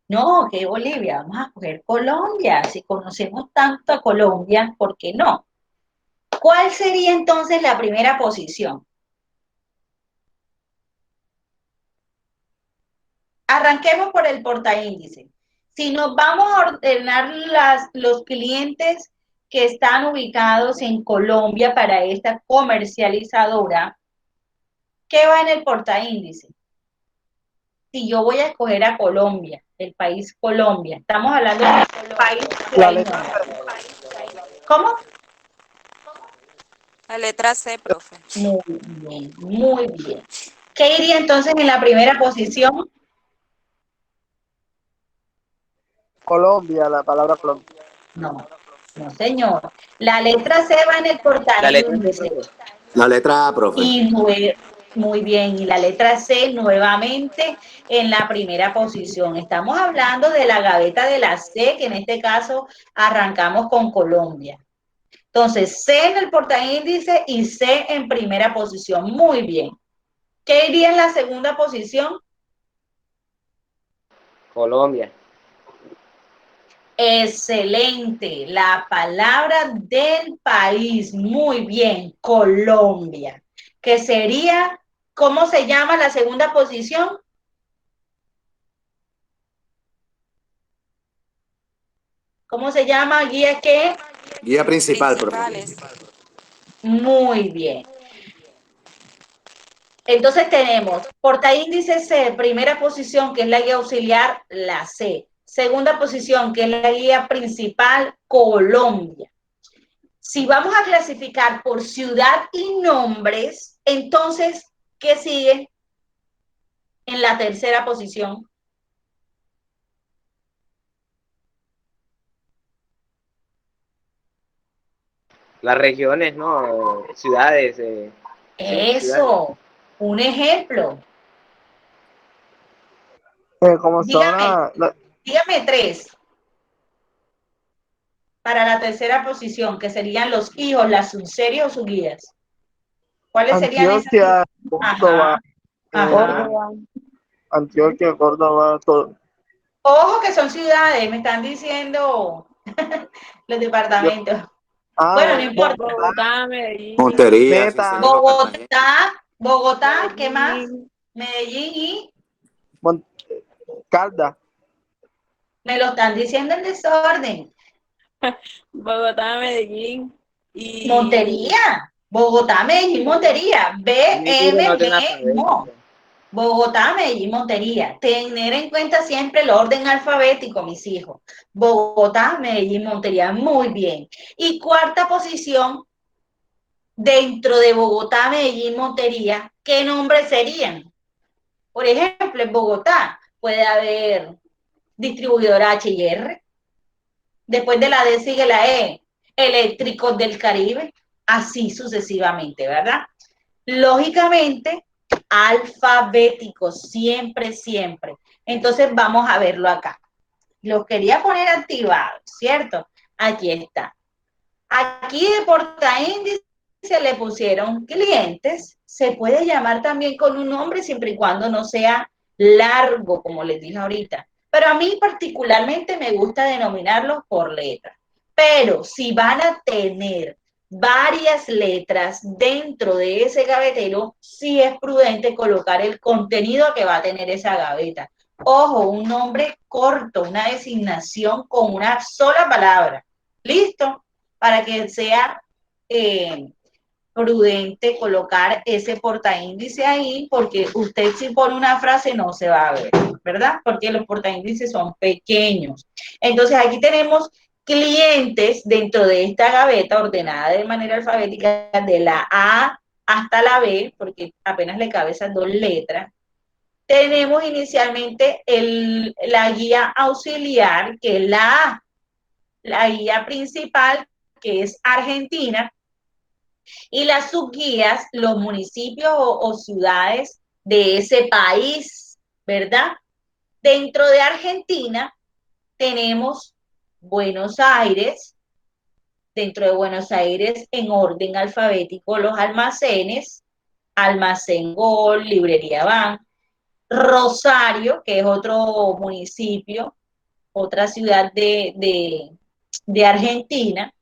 No, que Bolivia, vamos a coger Colombia. Si conocemos tanto a Colombia, ¿por qué no? ¿Cuál sería entonces la primera posición? Arranquemos por el portaíndice. Si nos vamos a ordenar los clientes que están ubicados en Colombia para esta comercializadora, ¿qué va en el portaíndice? Si yo voy a escoger a Colombia, el país Colombia, estamos hablando de un país. ¿Cómo? La letra C, profe. Muy bien, muy bien. ¿Qué iría entonces en la primera posición? Colombia, la palabra Colombia. No, no señor. La letra C va en el portaíndice. La letra A, profe. Y muy bien, y la letra C nuevamente en la primera posición. Estamos hablando de la gaveta de la C, que en este caso arrancamos con Colombia. Entonces, C en el portaíndice y C en primera posición. Muy bien. ¿Qué iría en la segunda posición? Colombia. Excelente. La palabra del país. Muy bien. Colombia. Que sería, ¿cómo se llama la segunda posición? ¿Cómo se llama? ¿Guía qué? Guía principal, profe. Muy bien. Entonces tenemos portaíndice C, primera posición, que es la guía auxiliar, la C. Segunda posición, que es la guía principal, Colombia. Si vamos a clasificar por ciudad y nombres, entonces, ¿qué sigue en la tercera posición? Las regiones, ¿no? Ciudades. Eso, un ejemplo. Como Dígame tres. Para la tercera posición, que serían los hijos, las subseries o subguías. ¿Cuáles serían Antioquia, esas? Córdoba, Córdoba. Antioquia, Córdoba, todo. Ojo que son ciudades, me están diciendo los departamentos. Bueno, no importa. Bogotá, Medellín. Montería. Meta. Bogotá, ¿qué más? Medellín y Caldas. me lo están diciendo en desorden. Bogotá, Medellín y Montería. Bogotá, Medellín, Montería. BMG, no. Bogotá, Medellín, Montería. Tener en cuenta siempre el orden alfabético, mis hijos. Bogotá, Medellín, Montería. Muy bien. Y cuarta posición, dentro de Bogotá, Medellín, Montería, ¿qué nombres serían? Por ejemplo, en Bogotá puede haber distribuidora H&R. Después de la D sigue la E, Eléctricos del Caribe, así sucesivamente, ¿verdad? Lógicamente, alfabéticos, siempre, siempre. Entonces vamos a verlo acá. Los quería poner activados, ¿cierto? Aquí está. Aquí de portaíndice le pusieron clientes. Se puede llamar también con un nombre siempre y cuando no sea largo, como les dije ahorita. Pero a mí particularmente me gusta denominarlos por letras. Pero si van a tener varias letras dentro de ese gavetero, sí es prudente colocar el contenido que va a tener esa gaveta. Ojo, un nombre corto, una designación con una sola palabra. ¿Listo? Para que sea prudente colocar ese portaíndice ahí, porque usted si pone una frase no se va a ver, ¿verdad? Porque los portaíndices son pequeños. Entonces aquí tenemos clientes dentro de esta gaveta ordenada de manera alfabética de la A hasta la B, porque apenas le cabe esas dos letras. Tenemos inicialmente la guía auxiliar, que es la A, la guía principal, que es Argentina, y las subguías, los municipios o ciudades de ese país, ¿verdad? Dentro de Argentina tenemos Buenos Aires, dentro de Buenos Aires en orden alfabético los almacenes, Almacén Gol, Librería Ban, Rosario, que es otro municipio, otra ciudad de Argentina.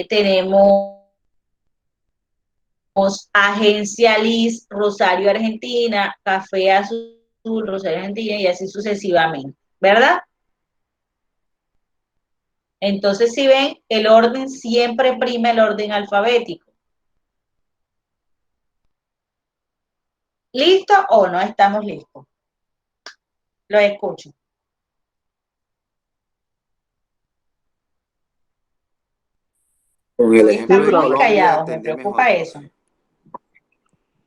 Tenemos Agencia Liz, Rosario, Argentina, Café Azul, Rosario, Argentina, y así sucesivamente, ¿verdad? Entonces, si ven, el orden siempre prima el orden alfabético. ¿Listo o no estamos listos? Lo escucho. Con el Hoy ejemplo de estamos muy Colombia callados, me entendí preocupa mejor, eso. profe.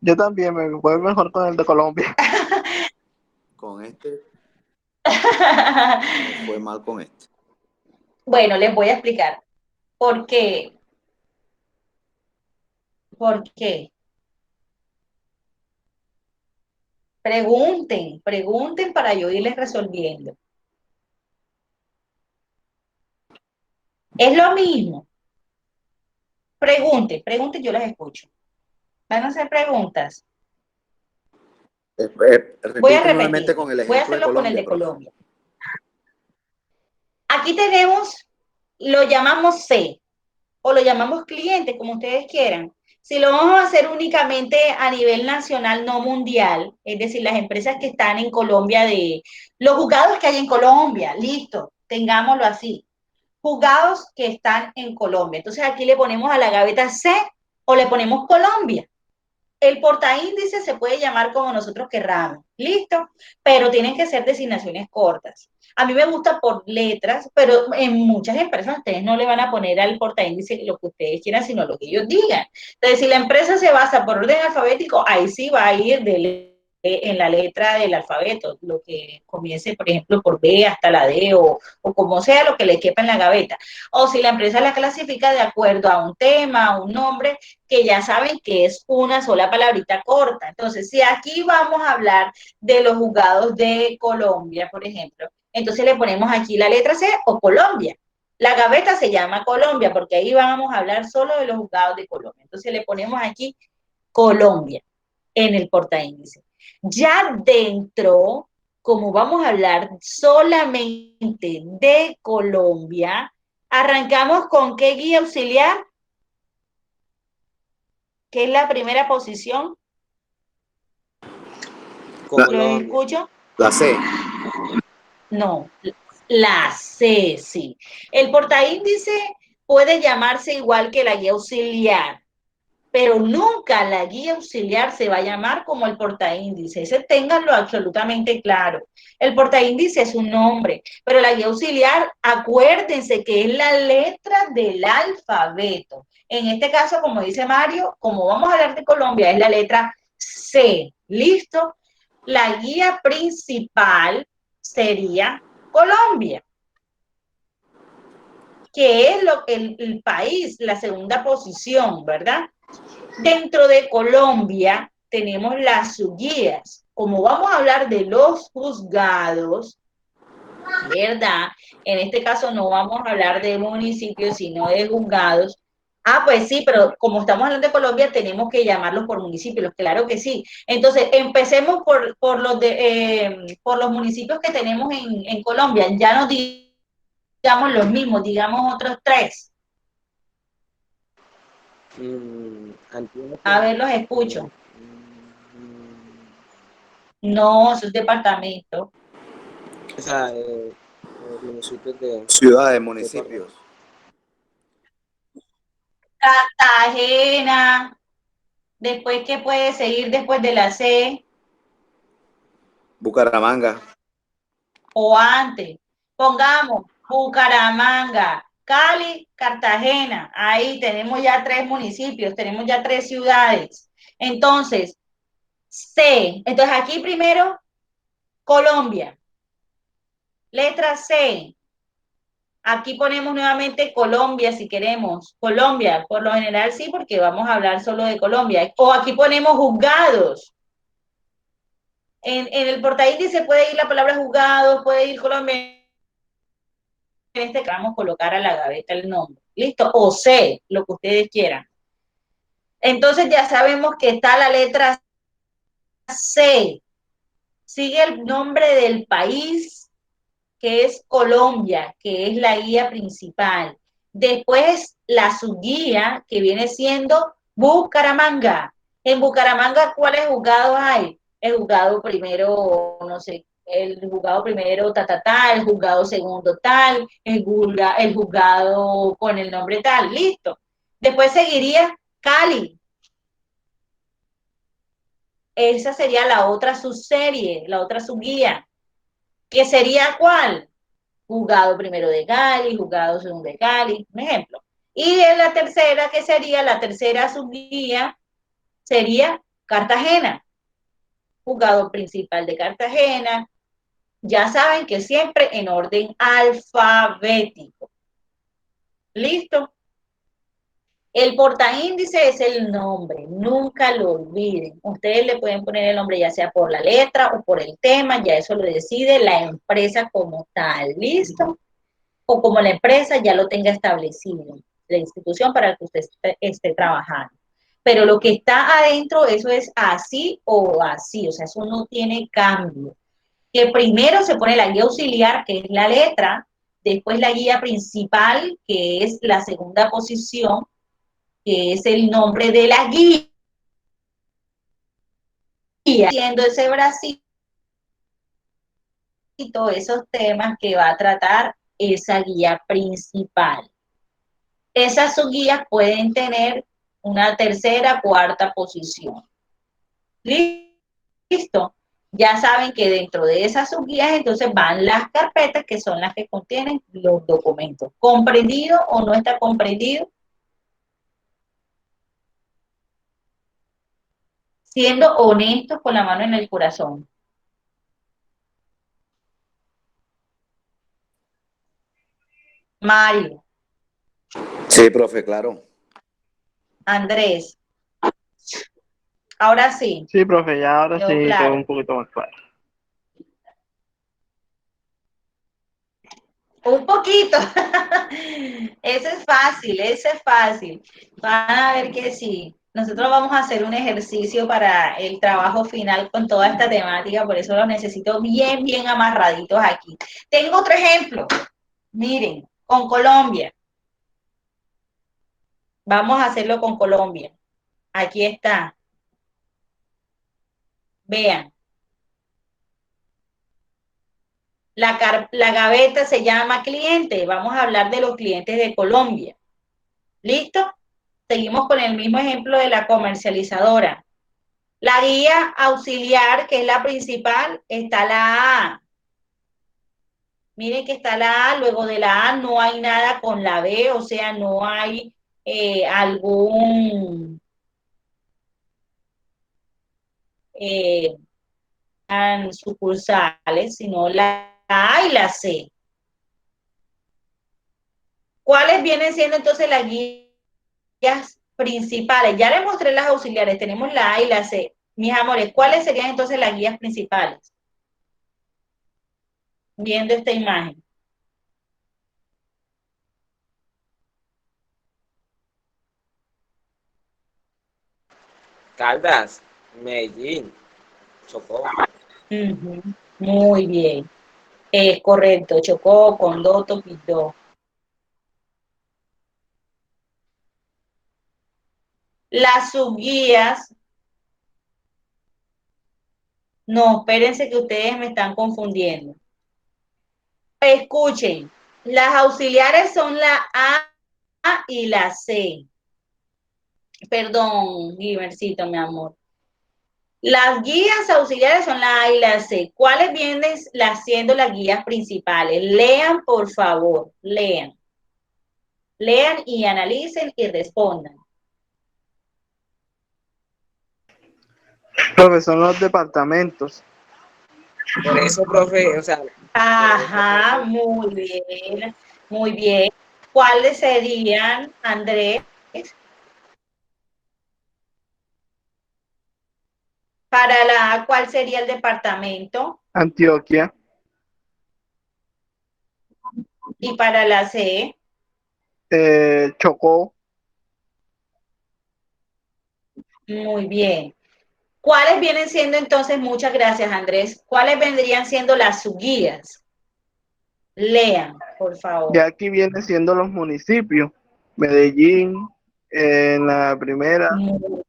Yo también me voy mejor con el de Colombia. Con este me fue mal con este. Bueno, les voy a explicar. ¿Por qué? ¿Por qué? Pregunten, pregunten para yo irles resolviendo. Es lo mismo. Pregunten, pregunten, yo las escucho. Van a hacer preguntas. Voy a Repite nuevamente repetir, con el voy a ejemplo de hacerlo con el Colombia, de profe. Colombia. Aquí tenemos, lo llamamos C o lo llamamos cliente, como ustedes quieran. Si lo vamos a hacer únicamente a nivel nacional, no mundial, es decir, las empresas que están en Colombia, de los juzgados que hay en Colombia, listo, tengámoslo así. Juzgados que están en Colombia. Entonces aquí le ponemos a la gaveta C o le ponemos Colombia. El portaíndice se puede llamar como nosotros querramos, ¿listo? Pero tienen que ser designaciones cortas. A mí me gusta por letras, pero en muchas empresas ustedes no le van a poner al portaíndice lo que ustedes quieran, sino lo que ellos digan. Entonces, si la empresa se basa por orden alfabético, ahí sí va a ir en la letra del alfabeto, lo que comience, por ejemplo, por B hasta la D o como sea lo que le quepa en la gaveta. O si la empresa la clasifica de acuerdo a un tema, a un nombre, que ya saben que es una sola palabrita corta. Entonces, si aquí vamos a hablar de los juzgados de Colombia, por ejemplo, entonces le ponemos aquí la letra C o Colombia. La gaveta se llama Colombia porque ahí vamos a hablar solo de los juzgados de Colombia. Entonces le ponemos aquí Colombia en el portaíndice. Ya dentro, como vamos a hablar solamente de Colombia, arrancamos con ¿qué guía auxiliar? ¿Qué es la primera posición? ¿Lo escucho? La C. No, la C, sí. El portaíndice puede llamarse igual que la guía auxiliar, pero nunca la guía auxiliar se va a llamar como el portaíndice. Ese ténganlo absolutamente claro. El portaíndice es un nombre, pero la guía auxiliar, acuérdense que es la letra del alfabeto. En este caso, como dice Mario, como vamos a hablar de Colombia, es la letra C. ¿Listo? la guía principal sería Colombia, que es el país, la segunda posición, ¿verdad? Dentro de Colombia tenemos las subguías. Como vamos a hablar de los juzgados, ¿verdad? En este caso no vamos a hablar de municipios, sino de juzgados. Ah, pues sí, pero como estamos hablando de Colombia, tenemos que llamarlos por municipios, claro que sí. Entonces, empecemos por los municipios que tenemos en Colombia. Ya no digamos los mismos, digamos otros 3. A ver, los escucho. No, eso es departamento. O sea, municipios de... Ciudades, municipios. Cartagena. Después, ¿qué puede seguir después de la C? Bucaramanga. O antes. Pongamos Bucaramanga, Cali, Cartagena. Ahí tenemos ya 3 municipios, tenemos ya 3 ciudades. Entonces, C. Entonces, aquí primero, Colombia. Letra C. Aquí ponemos nuevamente Colombia si queremos. Colombia, por lo general sí, porque vamos a hablar solo de Colombia. O aquí ponemos juzgados. En el portaíndice puede ir la palabra juzgados, puede ir Colombia. En este caso vamos a colocar a la gaveta el nombre. ¿Listo? O C, lo que ustedes quieran. Entonces ya sabemos que está la letra C. Sigue el nombre del país, que es Colombia, que es la guía principal. Después la subguía, que viene siendo Bucaramanga. En Bucaramanga, ¿cuáles juzgados hay? El juzgado primero, no sé, el juzgado primero el juzgado segundo tal, el juzgado con el nombre tal, listo. Después seguiría Cali. Esa sería la otra subserie, la otra subguía. ¿Que sería cuál? Juzgado primero de Cali, juzgado segundo de Cali, un ejemplo. Y en la tercera, que sería la tercera subguía, sería Cartagena. Juzgado principal de Cartagena. Ya saben que siempre en orden alfabético. ¿Listo? El portaíndice es el nombre, nunca lo olviden. Ustedes le pueden poner el nombre ya sea por la letra o por el tema, ya eso lo decide la empresa como tal, ¿listo? O como la empresa ya lo tenga establecido, la institución para la que usted esté trabajando. Pero lo que está adentro, eso es así o así, o sea, eso no tiene cambio. Que primero se pone la guía auxiliar, que es la letra, después la guía principal, que es la segunda posición, que es el nombre de la guía, siendo ese bracito, esos temas que va a tratar esa guía principal. Esas subguías pueden tener una tercera, cuarta posición. ¿Listo? Ya saben que dentro de esas subguías entonces van las carpetas que son las que contienen los documentos. ¿Comprendido o no está comprendido? Siendo honestos con la mano en el corazón. Mario. Sí, profe, claro. Andrés. Ahora sí. Sí, profe, ya ahora sí claro. quedó un poquito más claro. Un poquito. Eso es fácil, eso es fácil. Van a ver que sí. Nosotros vamos a hacer un ejercicio para el trabajo final con toda esta temática, por eso los necesito bien, bien amarraditos aquí. Tengo otro ejemplo. Miren, con Colombia. Vamos a hacerlo con Colombia. Aquí está. Vean. La gaveta se llama cliente. Vamos a hablar de los clientes de Colombia. ¿Listo? Seguimos con el mismo ejemplo de la comercializadora. La guía auxiliar, que es la principal, está la A. Miren que está la A, luego de la A no hay nada con la B, o sea, no hay algún sucursales, sino la A y la C. ¿Cuáles vienen siendo entonces las guías principales? Ya les mostré las auxiliares, tenemos la A y la C. Mis amores, ¿cuáles serían entonces las guías principales? Viendo esta imagen. Caldas, Medellín, Chocó. Muy bien. Es correcto. Chocó, Condoto, Quibdó. Las subguías. No, espérense que ustedes me están confundiendo. Escuchen, las auxiliares son la A y la C. Perdón, Givercito, mi amor. Las guías auxiliares son la A y la C. ¿Cuáles vienen siendo las guías principales? Lean, por favor, lean. Lean y analicen y respondan. Profe, son los departamentos. Por eso, profe, o sea. Ajá, muy bien, muy bien. ¿Cuáles serían, Andrés? Para la A, ¿cuál sería el departamento? Antioquia. Y para la C, Chocó. muy bien. ¿Cuáles vienen siendo entonces, muchas gracias Andrés, cuáles vendrían siendo las subguías? Lean, por favor. Ya aquí vienen siendo los municipios. Medellín, en la primera. Muy bien.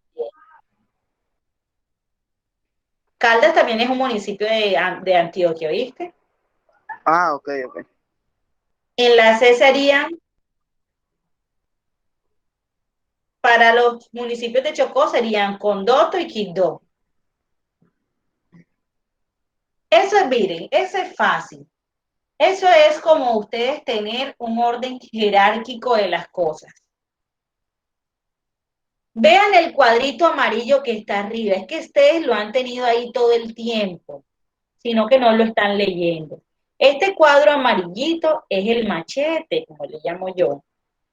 Caldas también es un municipio de Antioquia, ¿viste? Ah, ok. En la C serían, para los municipios de Chocó serían Condoto y Quibdó. Eso es, miren, eso es fácil. Eso es como ustedes tener un orden jerárquico de las cosas. Vean el cuadrito amarillo que está arriba. Es que ustedes lo han tenido ahí todo el tiempo, sino que no lo están leyendo. Este cuadro amarillito es el machete, como le llamo yo.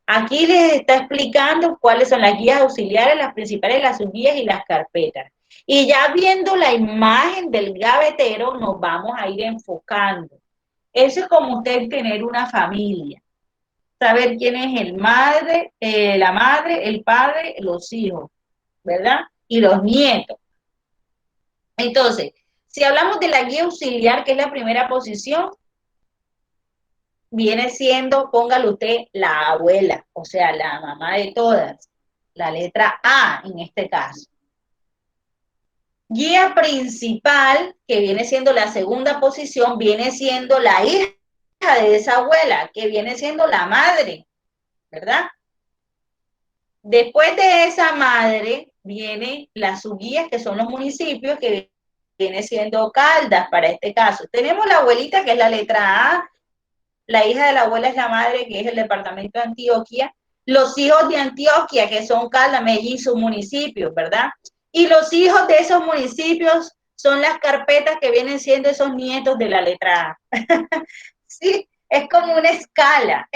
Aquí les está explicando cuáles son las guías auxiliares, las principales, las subguías y las carpetas. Y ya viendo la imagen del gavetero, nos vamos a ir enfocando. Eso es como usted tener una familia. Saber quién es la madre, el padre, los hijos, ¿verdad? Y los nietos. Entonces, si hablamos de la guía auxiliar, que es la primera posición, viene siendo, póngale usted, la abuela, o sea, la mamá de todas, la letra A en este caso. Guía principal, que viene siendo la segunda posición, viene siendo la hija de esa abuela, que viene siendo la madre, ¿verdad? Después de esa madre vienen las subguías, que son los municipios, que viene siendo Caldas para este caso. Tenemos la abuelita, que es la letra A, la hija de la abuela es la madre, que es el departamento de Antioquia, los hijos de Antioquia, que son Caldas, Medellín, sus municipios, ¿verdad? Y los hijos de esos municipios son las carpetas que vienen siendo esos nietos de la letra A. Sí, es como una escala,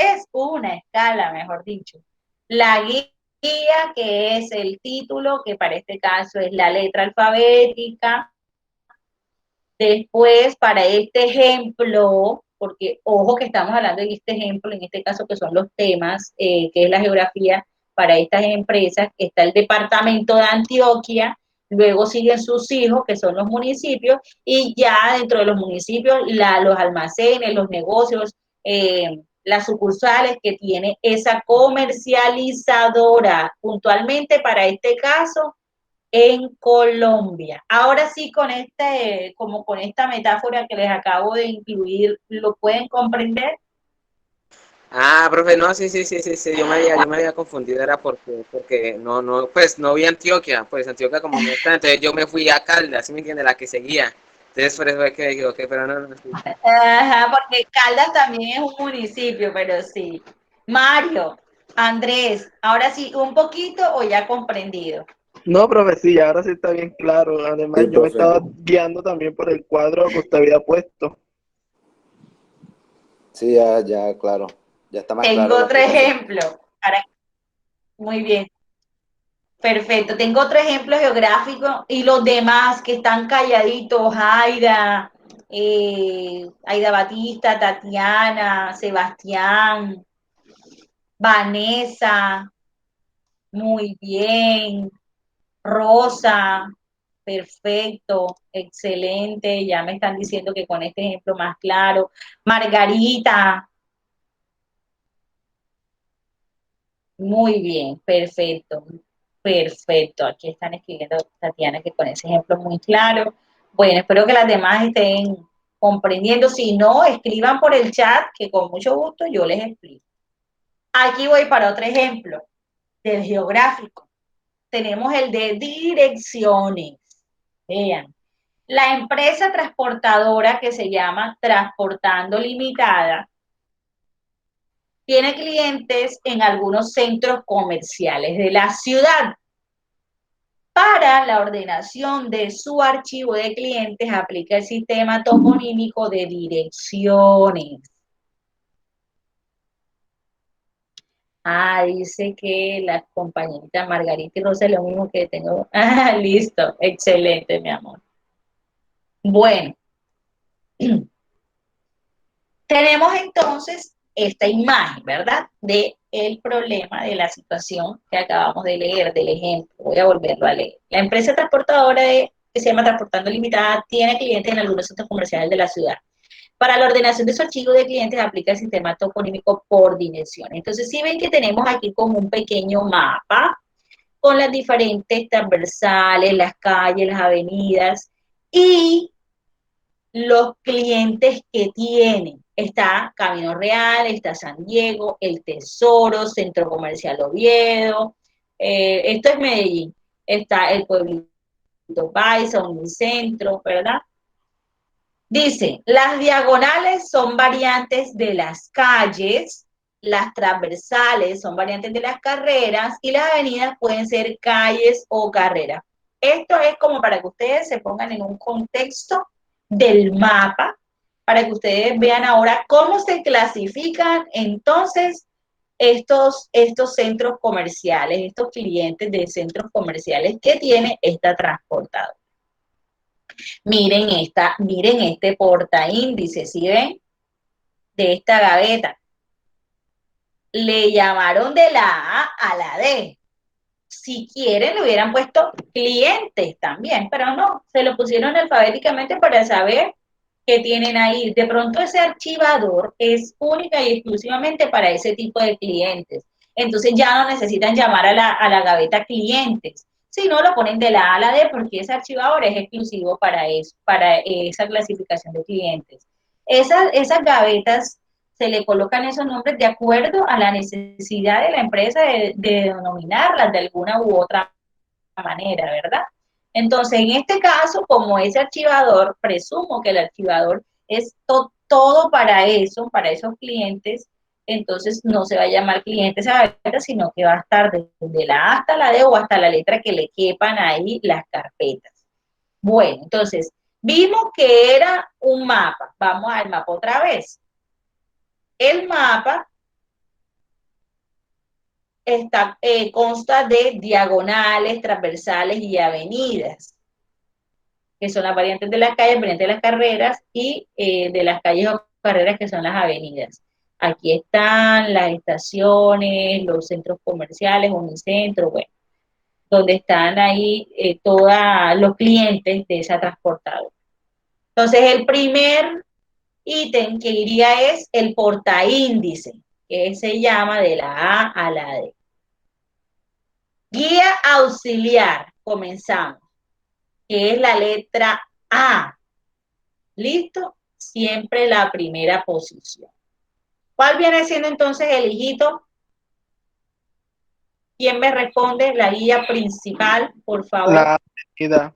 mejor dicho. La guía, que es el título, que para este caso es la letra alfabética. Después, para este ejemplo, porque ojo que estamos hablando de este ejemplo, en este caso que son los temas, que es la geografía para estas empresas, está el departamento de Antioquia, luego siguen sus hijos, que son los municipios, y ya dentro de los municipios, los almacenes, los negocios, las sucursales que tiene esa comercializadora, puntualmente para este caso, en Colombia. Ahora sí, con esta metáfora que les acabo de incluir, ¿lo pueden comprender? Ah, profe, no, sí, yo me había confundido, era porque no vi Antioquia, pues Antioquia como no está, entonces yo me fui a Caldas, ¿sí me entiende? La que seguía, entonces por eso es que me equivoqué, pero no. Ajá, porque Caldas también es un municipio, pero sí. Mario, Andrés, ahora sí, ¿un poquito o ya comprendido? No, profe, sí, ahora sí está bien claro. Además, Sí, yo me profe. estaba guiando también por el cuadro que usted había puesto. Sí, ya, claro. Ya está más claro Tengo la otro explicación. ejemplo. Muy bien, perfecto. Tengo otro ejemplo geográfico y los demás que están calladitos, Aida Batista, Tatiana, Sebastián, Vanessa, muy bien. Rosa, perfecto, excelente. Ya me están diciendo que con este ejemplo más claro. Margarita, muy bien, perfecto, perfecto. Aquí están escribiendo Tatiana que con ese ejemplo muy claro. Bueno, espero que las demás estén comprendiendo. Si no, escriban por el chat que con mucho gusto yo les explico. Aquí voy para otro ejemplo del geográfico. Tenemos el de direcciones. Vean, la empresa transportadora que se llama Transportando Limitada tiene clientes en algunos centros comerciales de la ciudad. Para la ordenación de su archivo de clientes aplica el sistema toponímico de direcciones. Dice que la compañerita Margarita y Rosa es lo mismo que tengo. Listo, excelente, mi amor. Bueno, tenemos entonces esta imagen, ¿verdad? De el problema de la situación que acabamos de leer, del ejemplo. Voy a volverlo a leer. La empresa transportadora que se llama Transportando Limitada tiene clientes en algunos centros comerciales de la ciudad. Para la ordenación de su archivo de clientes aplica el sistema toponímico por dimensiones. Entonces, si ven que tenemos aquí como un pequeño mapa con las diferentes transversales, las calles, las avenidas y los clientes que tienen. Está Camino Real, está San Diego, El Tesoro, Centro Comercial Oviedo, esto es Medellín, está el Pueblito Paisa, Unicentro, ¿verdad? Dice, las diagonales son variantes de las calles, las transversales son variantes de las carreras y las avenidas pueden ser calles o carreras. Esto es como para que ustedes se pongan en un contexto del mapa, para que ustedes vean ahora cómo se clasifican entonces estos centros comerciales, estos clientes de centros comerciales que tiene esta transportadora. Miren este portaíndice, ¿sí ven? De esta gaveta. Le llamaron de la A a la D. Si quieren, le hubieran puesto clientes también, pero no, se lo pusieron alfabéticamente para saber qué tienen ahí. De pronto ese archivador es única y exclusivamente para ese tipo de clientes. Entonces ya no necesitan llamar a la gaveta clientes, sino lo ponen de la A a la D porque ese archivador es exclusivo para eso, para esa clasificación de clientes. Esas gavetas se le colocan esos nombres de acuerdo a la necesidad de la empresa de denominarlas de alguna u otra manera, ¿verdad? Entonces, en este caso, como ese archivador, presumo que el archivador es todo para eso, para esos clientes, entonces no se va a llamar clientes a la letra, sino que va a estar desde la A hasta la D o hasta la letra que le quepan ahí las carpetas. Bueno, entonces, vimos que era un mapa. Vamos al mapa otra vez. El mapa consta de diagonales, transversales y avenidas, que son las variantes de las calles, variantes de las carreras y de las calles o carreras que son las avenidas. Aquí están las estaciones, los centros comerciales, Unicentro, bueno, donde están ahí todos los clientes de esa transportadora. Entonces, el primer ítem que iría es el portaíndice, que se llama de la A a la D. Guía auxiliar, comenzamos, que es la letra A. ¿Listo? Siempre la primera posición. ¿Cuál viene siendo entonces el hijito? ¿Quién me responde? La guía principal, por favor. La avenida.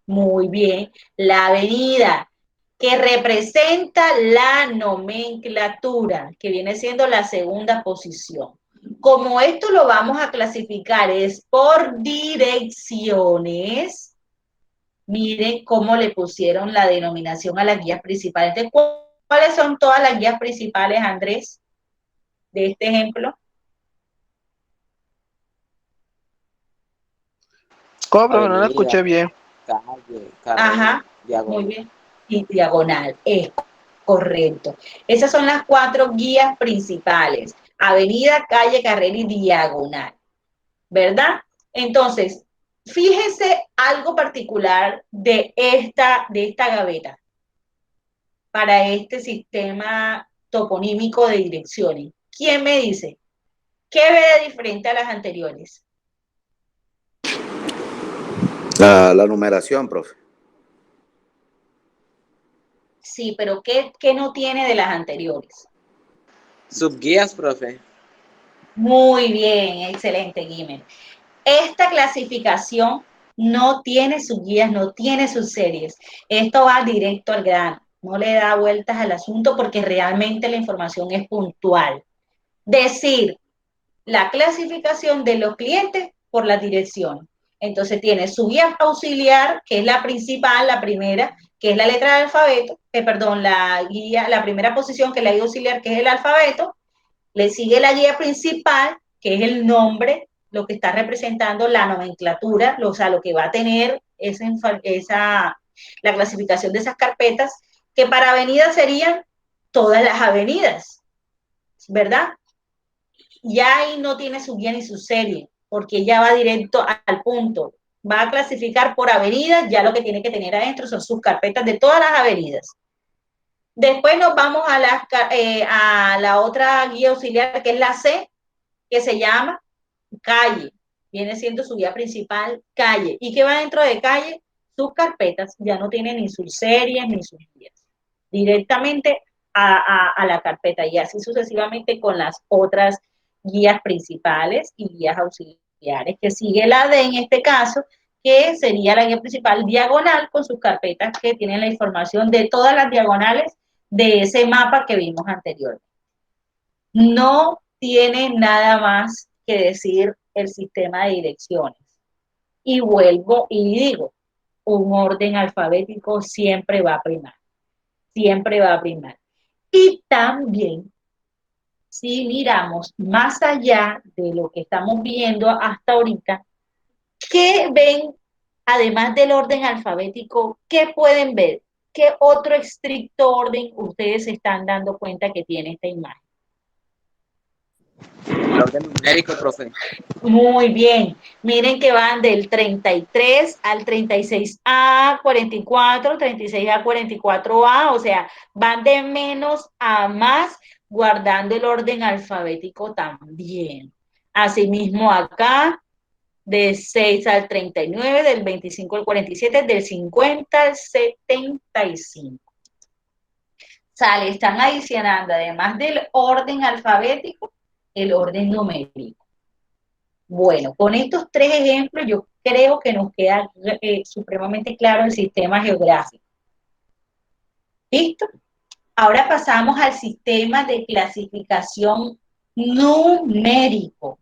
Muy bien. La avenida, que representa la nomenclatura, que viene siendo la segunda posición. como esto lo vamos a clasificar es por direcciones, miren cómo le pusieron la denominación a las guías principales. Entonces, ¿cuáles son todas las guías principales, Andrés, de este ejemplo? ¿Cómo, profe? No la Avenida, escuché bien. calle, Ajá, diagonal. muy bien. Y diagonal, es correcto. Esas son las 4 guías principales. Avenida, calle, carrera y diagonal. ¿Verdad? Entonces, fíjense algo particular de esta gaveta para este sistema toponímico de direcciones. ¿Quién me dice? ¿Qué ve de diferente a las anteriores? La numeración, profe. Sí, pero ¿qué no tiene de las anteriores? Subguías, profe. Muy bien, excelente, Guimer. Esta clasificación no tiene sus guías, no tiene sus series. Esto va directo al grano, no le da vueltas al asunto porque realmente la información es puntual. Decir la clasificación de los clientes por la dirección. Entonces tiene su guía auxiliar, que es la principal, la primera, que es la letra del alfabeto, la primera posición, que es la guía auxiliar, que es el alfabeto. Le sigue la guía principal, que es el nombre, lo que está representando la nomenclatura, o sea, lo que va a tener la clasificación de esas carpetas, que para avenidas serían todas las avenidas, ¿verdad? Ya ahí no tiene su guía ni su serie, porque ya va directo al punto. Va a clasificar por avenidas, ya lo que tiene que tener adentro son sus carpetas de todas las avenidas. Después nos vamos a la otra guía auxiliar, que es la C, que se llama calle. Viene siendo su guía principal, calle. ¿Y qué va dentro de calle? Sus carpetas ya no tienen ni sus series ni sus guías. Directamente a la carpeta y así sucesivamente con las otras guías principales y guías auxiliares, que sigue la D en este caso, que sería la guía principal diagonal con sus carpetas que tienen la información de todas las diagonales de ese mapa que vimos anteriormente. No tiene nada más que decir el sistema de direcciones. Y vuelvo y digo, un orden alfabético siempre va a primar. Siempre va a primar. Y también, si miramos más allá de lo que estamos viendo hasta ahorita, ¿qué ven, además del orden alfabético, qué pueden ver? ¿Qué otro estricto orden ustedes se están dando cuenta que tiene esta imagen? El orden numérico, profe. Muy bien. Miren que van del 33 al 36A, 44, 36A, 44A, o sea, van de menos a más, guardando el orden alfabético también. Asimismo acá, de 6 al 39, del 25 al 47, del 50 al 75. Sale, están adicionando, además del orden alfabético, el orden numérico. Bueno, con estos 3 ejemplos yo creo que nos queda supremamente claro el sistema geográfico. ¿Listo? Ahora pasamos al sistema de clasificación numérico.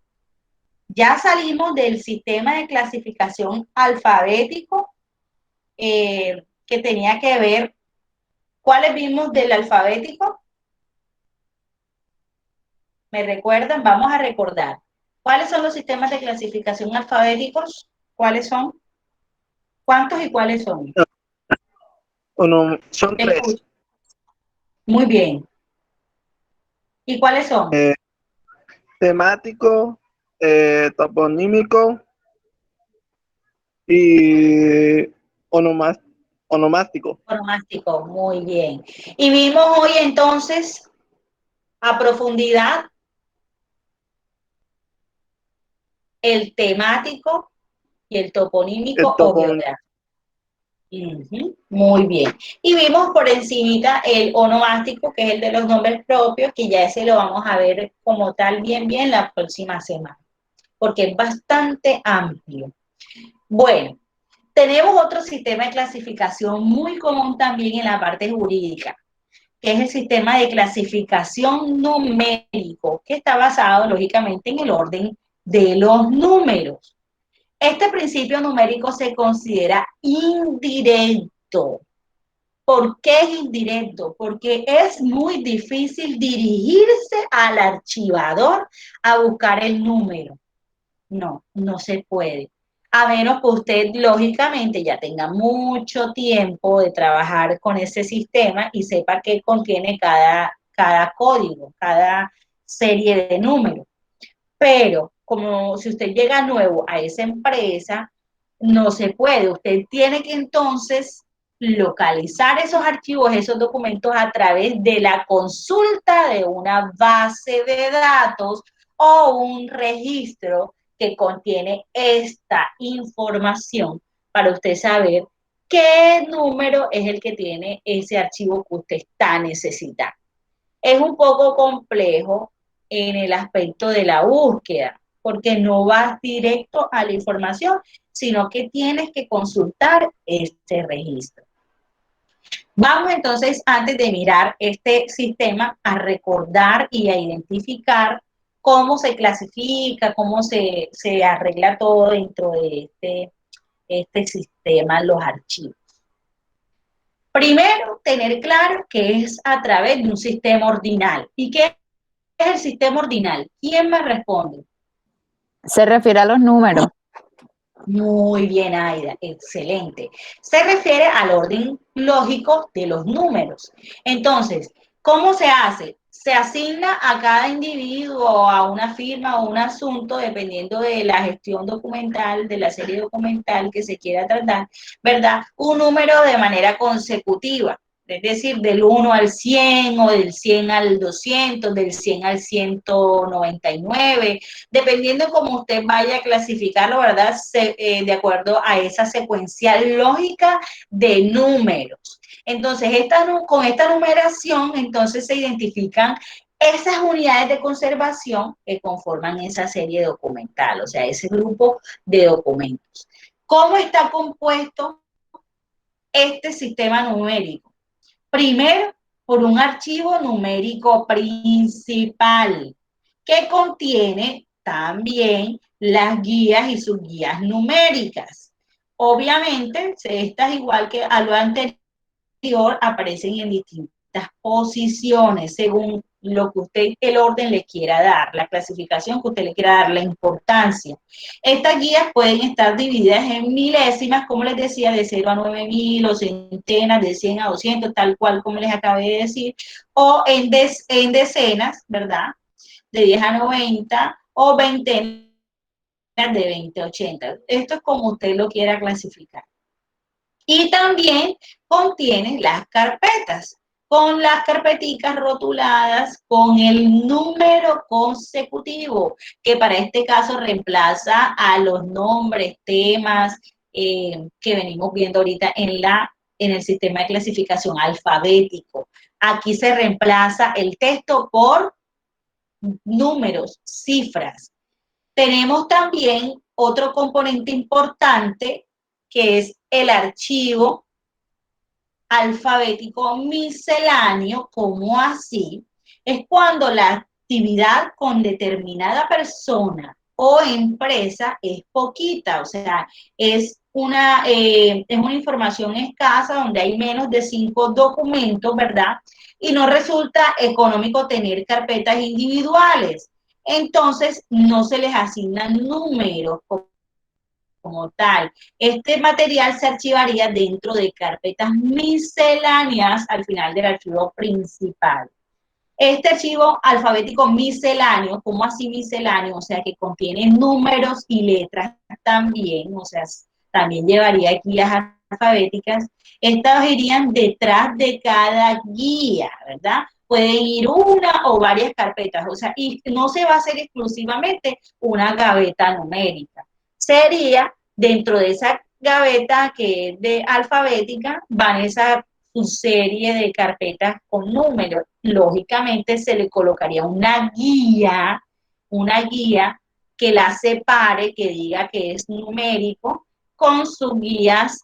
Ya salimos del sistema de clasificación alfabético que tenía que ver, ¿cuáles vimos del alfabético? ¿Me recuerdan? Vamos a recordar. ¿Cuáles son los sistemas de clasificación alfabéticos? ¿Cuáles son? ¿Cuántos y cuáles son? Son 3. Muy bien. ¿Y cuáles son? Temático, toponímico y onomástico. Onomástico, muy bien. Y vimos hoy entonces a profundidad el temático y el toponímico o geográfico. Muy bien. Y vimos por encimita el onomástico, que es el de los nombres propios, que ya ese lo vamos a ver como tal bien la próxima semana, porque es bastante amplio. Bueno, tenemos otro sistema de clasificación muy común también en la parte jurídica, que es el sistema de clasificación numérico, que está basado, lógicamente, en el orden de los números. Este principio numérico se considera indirecto. ¿Por qué es indirecto? Porque es muy difícil dirigirse al archivador a buscar el número. No, no se puede. A menos que usted, lógicamente, ya tenga mucho tiempo de trabajar con ese sistema y sepa qué contiene cada código, cada serie de números. Pero, como si usted llega nuevo a esa empresa, no se puede. Usted tiene que entonces localizar esos archivos, esos documentos a través de la consulta de una base de datos o un registro que contiene esta información para usted saber qué número es el que tiene ese archivo que usted está necesitando. Es un poco complejo en el aspecto de la búsqueda, porque no vas directo a la información, sino que tienes que consultar este registro. Vamos entonces, antes de mirar este sistema, a recordar y a identificar cómo se clasifica, cómo se arregla todo dentro de este sistema, los archivos. Primero, tener claro que es a través de un sistema ordinal. ¿Y qué es el sistema ordinal? ¿Quién me responde? Se refiere a los números. Muy bien, Aida, excelente. Se refiere al orden lógico de los números. Entonces, ¿cómo se hace? Se asigna a cada individuo, a una firma o un asunto, dependiendo de la gestión documental, de la serie documental que se quiera tratar, ¿verdad? Un número de manera consecutiva. Es decir, del 1 al 100 o del 100 al 200, del 100 al 199, dependiendo cómo usted vaya a clasificarlo, ¿verdad? De acuerdo a esa secuencial lógica de números. Entonces, con esta numeración, entonces se identifican esas unidades de conservación que conforman esa serie documental, o sea, ese grupo de documentos. ¿Cómo está compuesto este sistema numérico? Primero, por un archivo numérico principal que contiene también las guías y subguías numéricas. Obviamente, estas, igual que a lo anterior, aparecen en distintas posiciones según lo que usted, el orden le quiera dar, la clasificación que usted le quiera dar, la importancia. Estas guías pueden estar divididas en milésimas, como les decía, de 0 a 9000, o centenas, de 100 a 200, tal cual como les acabé de decir, o en decenas, ¿verdad? De 10 a 90, o veintenas de 20 a 80. Esto es como usted lo quiera clasificar. Y también contiene las carpetas, con las carpeticas rotuladas con el número consecutivo, que para este caso reemplaza a los nombres, temas que venimos viendo ahorita en el sistema de clasificación alfabético. Aquí se reemplaza el texto por números, cifras. Tenemos también otro componente importante, que es el archivo alfabético misceláneo. ¿Cómo así? Es cuando la actividad con determinada persona o empresa es poquita, o sea, es una información escasa donde hay menos de 5 documentos, ¿verdad? Y no resulta económico tener carpetas individuales. Entonces, no se les asignan números como tal. Este material se archivaría dentro de carpetas misceláneas al final del archivo principal. Este archivo alfabético misceláneo, ¿cómo así misceláneo? O sea, que contiene números y letras también, o sea, también llevaría guías alfabéticas. Estas irían detrás de cada guía, ¿verdad? Pueden ir una o varias carpetas, o sea, y no se va a hacer exclusivamente una gaveta numérica. Sería dentro de esa gaveta que es de alfabética, van esa su serie de carpetas con números. Lógicamente se le colocaría una guía que la separe, que diga que es numérico, con sus guías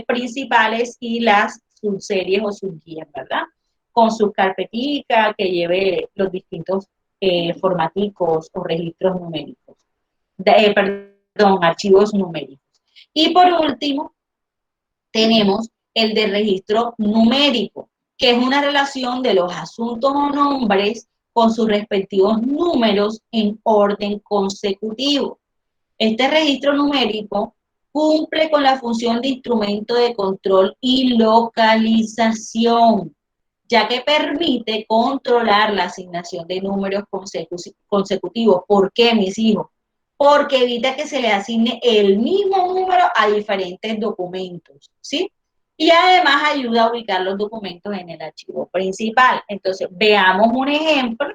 principales y las subseries o subguías, ¿verdad? con sus carpeticas, que lleve los distintos formaticos o registros numéricos, archivos numéricos. Y por último, tenemos el de registro numérico, que es una relación de los asuntos o nombres con sus respectivos números en orden consecutivo. Este registro numérico cumple con la función de instrumento de control y localización, ya que permite controlar la asignación de números consecutivos. ¿Por qué, mis hijos? Porque evita que se le asigne el mismo número a diferentes documentos, ¿sí? Y además ayuda a ubicar los documentos en el archivo principal. Entonces, veamos un ejemplo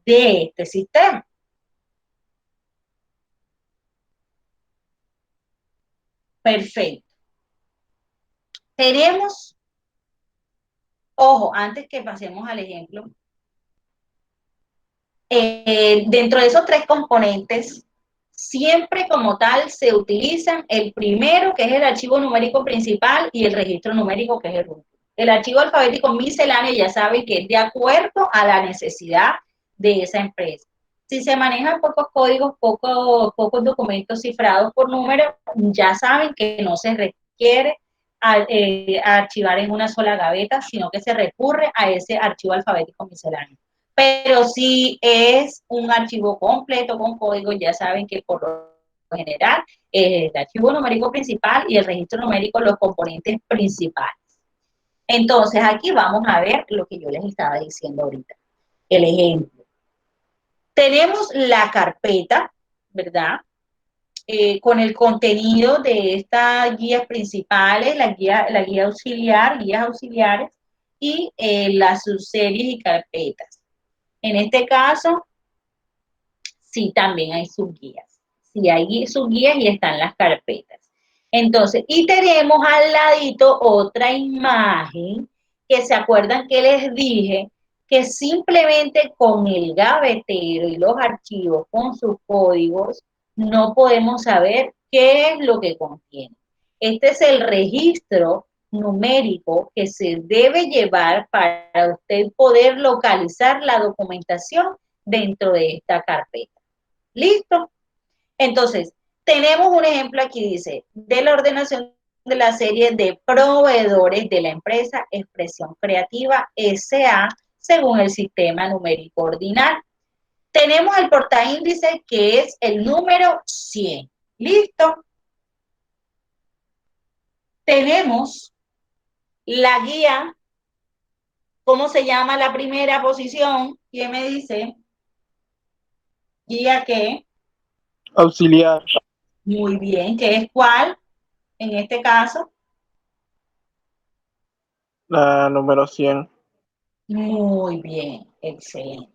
de este sistema. Perfecto. Tenemos, ojo, antes que pasemos al ejemplo, dentro de esos tres componentes, siempre como tal se utilizan el primero, que es el archivo numérico principal, y el registro numérico, que es el último. El archivo alfabético misceláneo ya saben que es de acuerdo a la necesidad de esa empresa. Si se manejan pocos códigos, pocos documentos cifrados por número, ya saben que no se requiere archivar en una sola gaveta, sino que se recurre a ese archivo alfabético misceláneo. Pero si es un archivo completo con código, ya saben que por lo general el archivo numérico principal y el registro numérico los componentes principales. Entonces aquí vamos a ver lo que yo les estaba diciendo ahorita. El ejemplo. Tenemos la carpeta, ¿verdad? Con el contenido de estas guías principales, la guía auxiliar, guías auxiliares y las subseries y carpetas. En este caso, sí, también hay subguías. Sí, hay subguías y están las carpetas. Entonces, y tenemos al ladito otra imagen que se acuerdan que les dije que simplemente con el gavetero y los archivos con sus códigos no podemos saber qué es lo que contiene. Este es el registro numérico que se debe llevar para usted poder localizar la documentación dentro de esta carpeta. ¿Listo? Entonces, tenemos un ejemplo aquí, dice, de la ordenación de la serie de proveedores de la empresa Expresión Creativa S.A. según el sistema numérico ordinal. Tenemos el portaíndice que es el número 100. ¿Listo? Tenemos la guía. ¿Cómo se llama la primera posición? ¿Quién me dice? ¿Guía qué? Auxiliar. Muy bien. ¿Qué es cuál en este caso? La número 100. Muy bien. Excelente.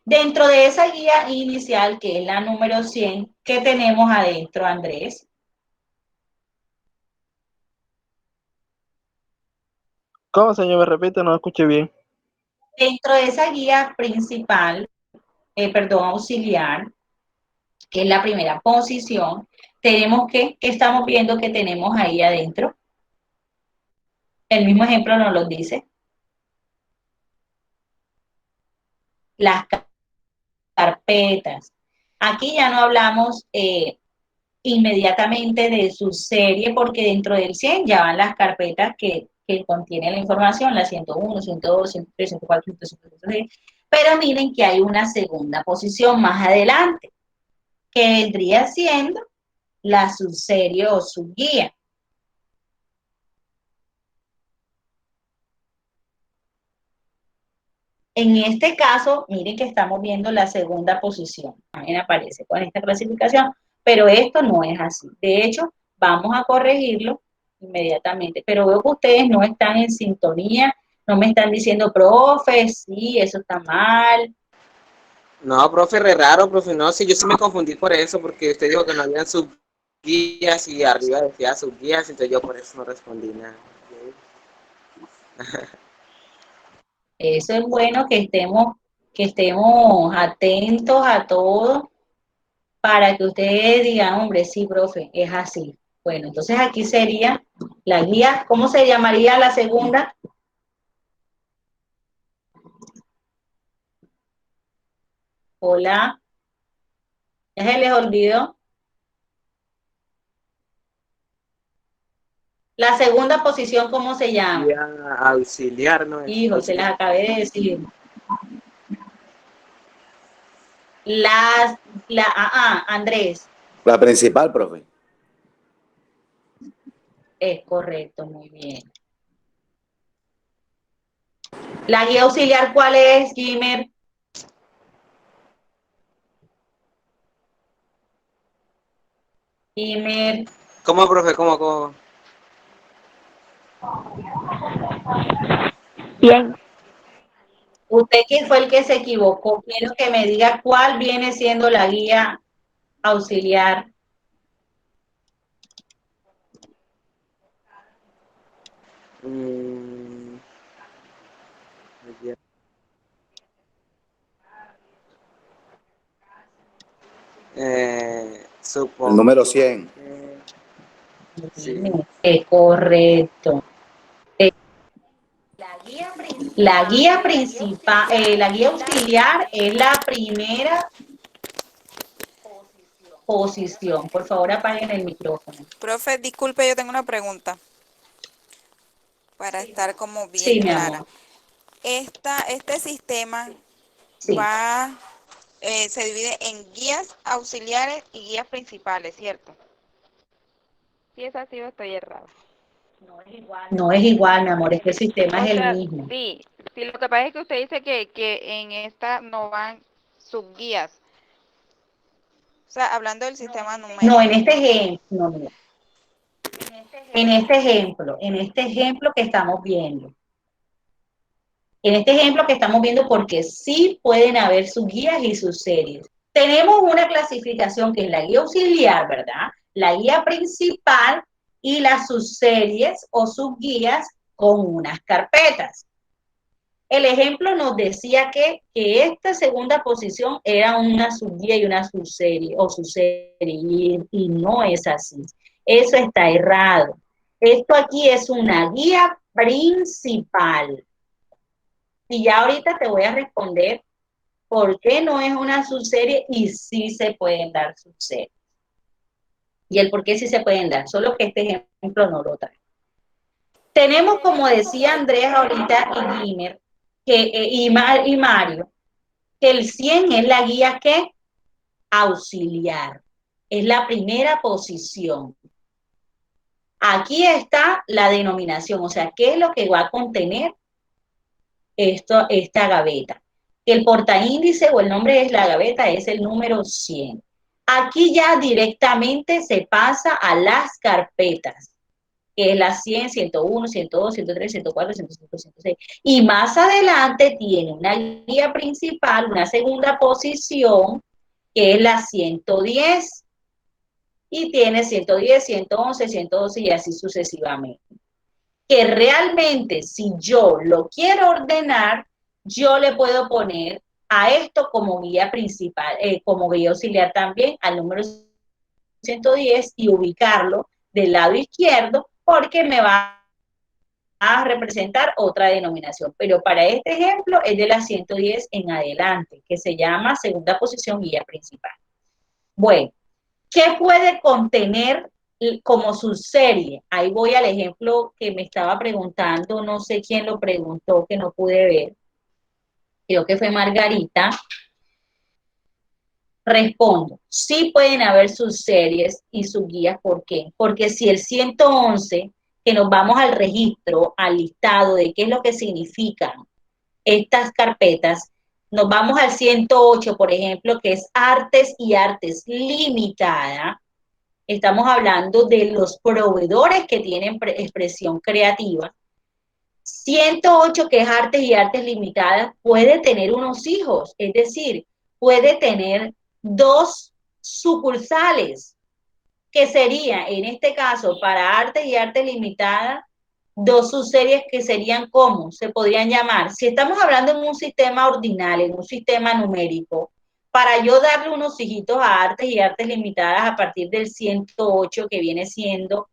Dentro de esa guía inicial, que es la número 100, ¿qué tenemos adentro, Andrés? ¿Cómo, señor? Me repite, no escuché bien. Dentro de esa guía principal, auxiliar, que es la primera posición, tenemos ¿qué estamos viendo que tenemos ahí adentro? El mismo ejemplo nos lo dice. Las carpetas. Aquí ya no hablamos inmediatamente de su serie, porque dentro del 100 ya van las carpetas que contienen la información, la 101, 102, 103, 104, 105, 106. Pero miren que hay una segunda posición más adelante, que vendría siendo la subserie o subguía. En este caso, miren que estamos viendo la segunda posición. También aparece con esta clasificación, pero esto no es así. De hecho, vamos a corregirlo inmediatamente. Pero veo que ustedes no están en sintonía, no me están diciendo, profe, sí, eso está mal. No, profe, re raro, profe, no, sí, yo sí me confundí por eso, porque usted dijo que no habían subguías y arriba decía subguías, entonces yo por eso no respondí nada. Eso es bueno que estemos atentos a todo para que ustedes digan, hombre, sí, profe, es así. Bueno, entonces aquí sería la guía, ¿cómo se llamaría la segunda? Hola. ¿Ya se les olvidó? La segunda posición, ¿cómo se llama? Guía auxiliar, ¿no? Hijo, se las acabé de decir. Andrés. La principal, profe. Es correcto, muy bien. ¿La guía auxiliar cuál es, Jimmer? Jimmer. ¿Cómo, profe? ¿Cómo? Bien. Usted que fue el que se equivocó, quiero que me diga cuál viene siendo la guía auxiliar. Supongo. El número 100. Sí. Es correcto. La guía principal, la guía auxiliar es la primera posición. Por favor, apaguen el micrófono. Profe, disculpe, yo tengo una pregunta para estar como bien Sí, mi clara. amor. Este sistema Sí. se divide en guías auxiliares y guías principales, ¿cierto? Si es así, o estoy errado. No es igual, mi amor, es que el sistema es el mismo. Sí, lo que pasa es que usted dice que en esta no van subguías. O sea, hablando del sistema numérico. No, en este ejemplo, no. En este ejemplo que estamos viendo. En este ejemplo que estamos viendo, porque sí pueden haber sus guías y sus series. Tenemos una clasificación que es la guía auxiliar, ¿verdad? La guía principal y las subseries o subguías con unas carpetas. El ejemplo nos decía que esta segunda posición era una subguía y una subserie o subserie, y no es así. Eso está errado. Esto aquí es una guía principal. Y ya ahorita te voy a responder por qué no es una subserie y sí se pueden dar subseries. Y el por qué sí se pueden dar, solo que este ejemplo no lo trae. Tenemos, como decía Andrés ahorita y Gimmer, y Mario, que el 100 es la guía que auxiliar. Es la primera posición. Aquí está la denominación, o sea, ¿qué es lo que va a contener esta gaveta? El portaíndice o el nombre de la gaveta es el número 100. Aquí ya directamente se pasa a las carpetas, que es la 100, 101, 102, 103, 104, 105, 106. Y más adelante tiene una guía principal, una segunda posición, que es la 110. Y tiene 110, 111, 112 y así sucesivamente. Que realmente si yo lo quiero ordenar, yo le puedo poner a esto como guía principal, como guía auxiliar también al número 110 y ubicarlo del lado izquierdo porque me va a representar otra denominación. Pero para este ejemplo es de la 110 en adelante, que se llama segunda posición guía principal. Bueno, ¿qué puede contener como subserie? Ahí voy al ejemplo que me estaba preguntando, no sé quién lo preguntó, que no pude ver. Creo que fue Margarita. Respondo, sí pueden haber subseries y subguías, ¿por qué? Porque si el 111, que nos vamos al registro, al listado de qué es lo que significan estas carpetas, nos vamos al 108, por ejemplo, que es artes y artes limitada. Estamos hablando de los proveedores que tienen expresión creativa. 108, que es artes y artes limitadas, puede tener unos hijos, es decir, puede tener dos sucursales, que sería, en este caso, para artes y artes limitadas, dos subseries que serían como, se podrían llamar, si estamos hablando en un sistema ordinal, en un sistema numérico, para yo darle unos hijitos a artes y artes limitadas a partir del 108, que viene siendo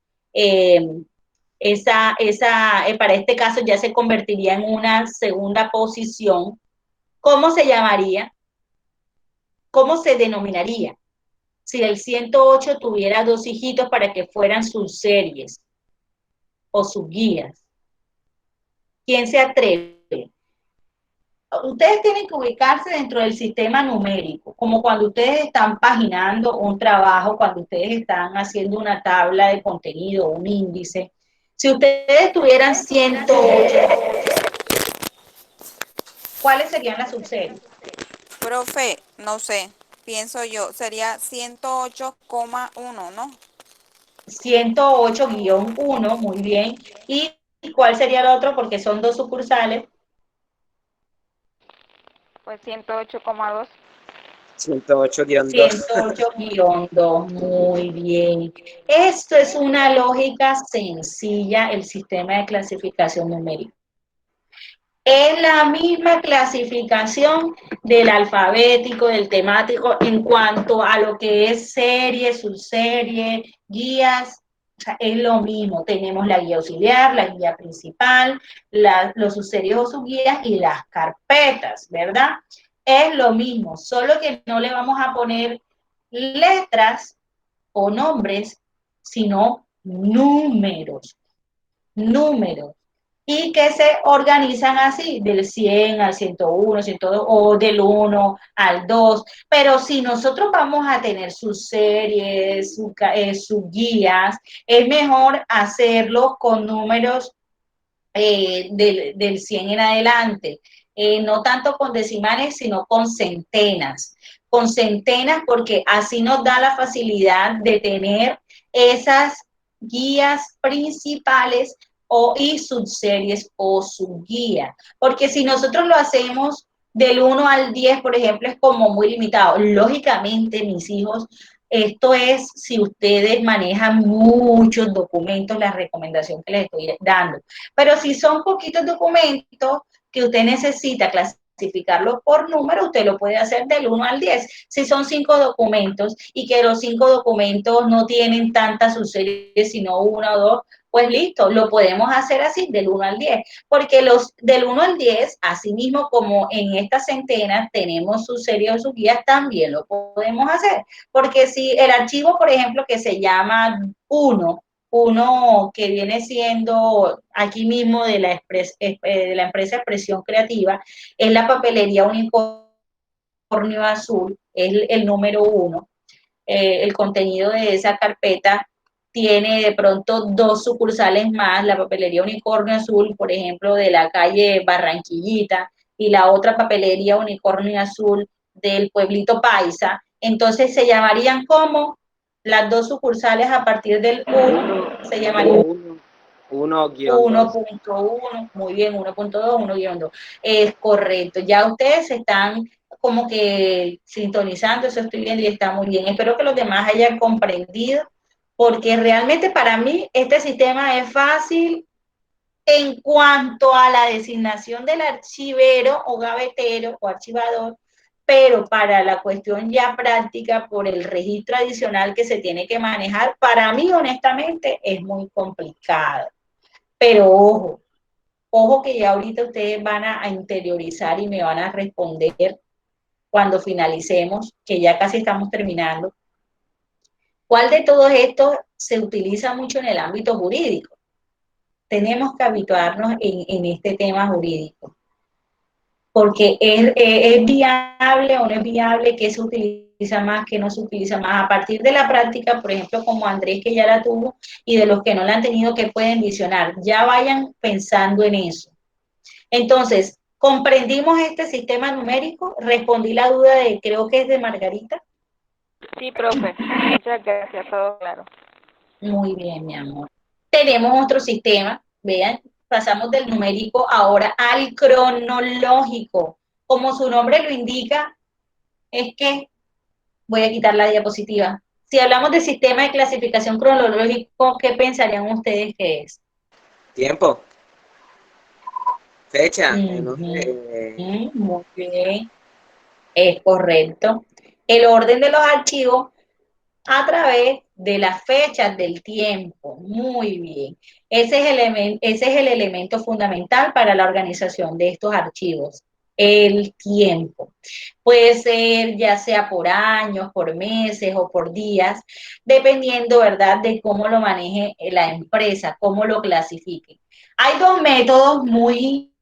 para este caso ya se convertiría en una segunda posición. ¿Cómo se llamaría? ¿cómo se denominaría? Si el 108 tuviera 2 hijitos para que fueran sus series o sus guías. ¿Quién se atreve? Ustedes tienen que ubicarse dentro del sistema numérico, como cuando ustedes están paginando un trabajo, cuando ustedes están haciendo una tabla de contenido, un índice. Si ustedes tuvieran 108, ¿cuáles serían las subseries? Profe, no sé, pienso yo, sería 108,1, ¿no? 108-1, muy bien. ¿Y cuál sería el otro? Porque son 2 sucursales. Pues 108,2. 108-2. 108-2, muy bien. Esto es una lógica sencilla, el sistema de clasificación numérica. Es la misma clasificación del alfabético, del temático, en cuanto a lo que es serie, subserie, guías, o sea, es lo mismo. Tenemos la guía auxiliar, la guía principal, los subserios o subguías y las carpetas, ¿verdad? Es lo mismo, solo que no le vamos a poner letras o nombres, sino números. Y que se organizan así, del 100 al 101, 102, o del 1 al 2, pero si nosotros vamos a tener sus series, sus guías, es mejor hacerlo con números del 100 en adelante, no tanto con decimales, sino con centenas porque así nos da la facilidad de tener esas guías principales y subseries o subguías, porque si nosotros lo hacemos del 1 al 10, por ejemplo, es como muy limitado. Lógicamente, mis hijos, esto es si ustedes manejan muchos documentos, la recomendación que les estoy dando. Pero si son poquitos documentos que usted necesita clasificarlos por número, usted lo puede hacer del 1 al 10. Si son 5 documentos y que los 5 documentos no tienen tantas subseries, sino 1 o 2, pues listo, lo podemos hacer así, del 1 al 10, porque los del 1 al 10, así mismo como en estas centenas tenemos sus series o sus guías, también lo podemos hacer, porque si el archivo, por ejemplo, que se llama 1, que viene siendo aquí mismo de la empresa Expresión Creativa, es la papelería Unicornio Azul, es el número 1, el contenido de esa carpeta tiene de pronto 2 sucursales más, la papelería Unicornio Azul, por ejemplo, de la calle Barranquillita, y la otra papelería Unicornio Azul del pueblito Paisa. Entonces se llamarían como las 2 sucursales a partir del 1, se llamarían 1.1, muy bien, 1.2, 1-2. Es correcto. Ya ustedes están como que sintonizando, eso estoy viendo y está muy bien. Espero que los demás hayan comprendido, porque realmente para mí este sistema es fácil en cuanto a la designación del archivero o gavetero o archivador, pero para la cuestión ya práctica, por el registro adicional que se tiene que manejar, para mí honestamente es muy complicado. Pero ojo que ya ahorita ustedes van a interiorizar y me van a responder cuando finalicemos, que ya casi estamos terminando. ¿Cuál de todos estos se utiliza mucho en el ámbito jurídico? Tenemos que habituarnos en este tema jurídico, porque es viable o no es viable, que se utiliza más, que no se utiliza más, a partir de la práctica, por ejemplo, como Andrés, que ya la tuvo, y de los que no la han tenido, que pueden visionar, ya vayan pensando en eso. Entonces, ¿comprendimos este sistema numérico? Respondí la duda creo que es de Margarita. Sí, profe, muchas gracias, todo claro. Muy bien, mi amor. Tenemos otro sistema, vean, pasamos del numérico ahora al cronológico. Como su nombre lo indica, es que, voy a quitar la diapositiva. Si hablamos de sistema de clasificación cronológico, ¿qué pensarían ustedes que es? Tiempo. Fecha. Muy bien, es correcto. El orden de los archivos a través de las fechas del tiempo. Muy bien. Ese es el elemento fundamental para la organización de estos archivos. el tiempo. Puede ser ya sea por años, por meses o por días, dependiendo, ¿verdad?, de cómo lo maneje la empresa, cómo lo clasifique. Hay dos métodos muy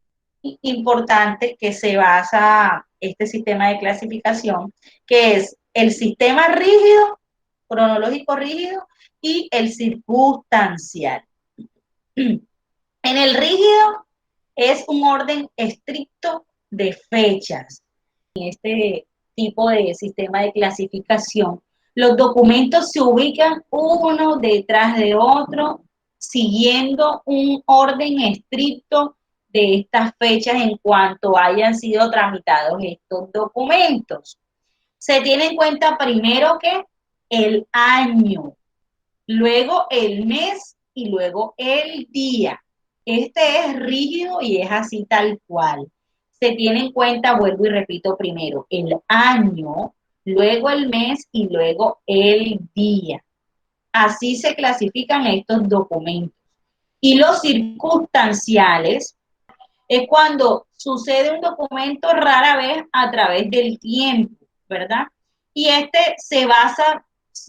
importantes que se basa este sistema de clasificación, que es el sistema rígido, cronológico rígido, y el circunstancial. En el rígido es un orden estricto de fechas. En este tipo de sistema de clasificación, los documentos se ubican uno detrás de otro, siguiendo un orden estricto de estas fechas en cuanto hayan sido tramitados estos documentos. Se tiene en cuenta primero que el año, luego el mes y luego el día. Este es rígido y es así tal cual. Se tiene en cuenta, vuelvo y repito, primero el año, luego el mes y luego el día. Así se clasifican estos documentos. Y los circunstanciales es cuando sucede un documento rara vez a través del tiempo, ¿verdad? Y este se basa,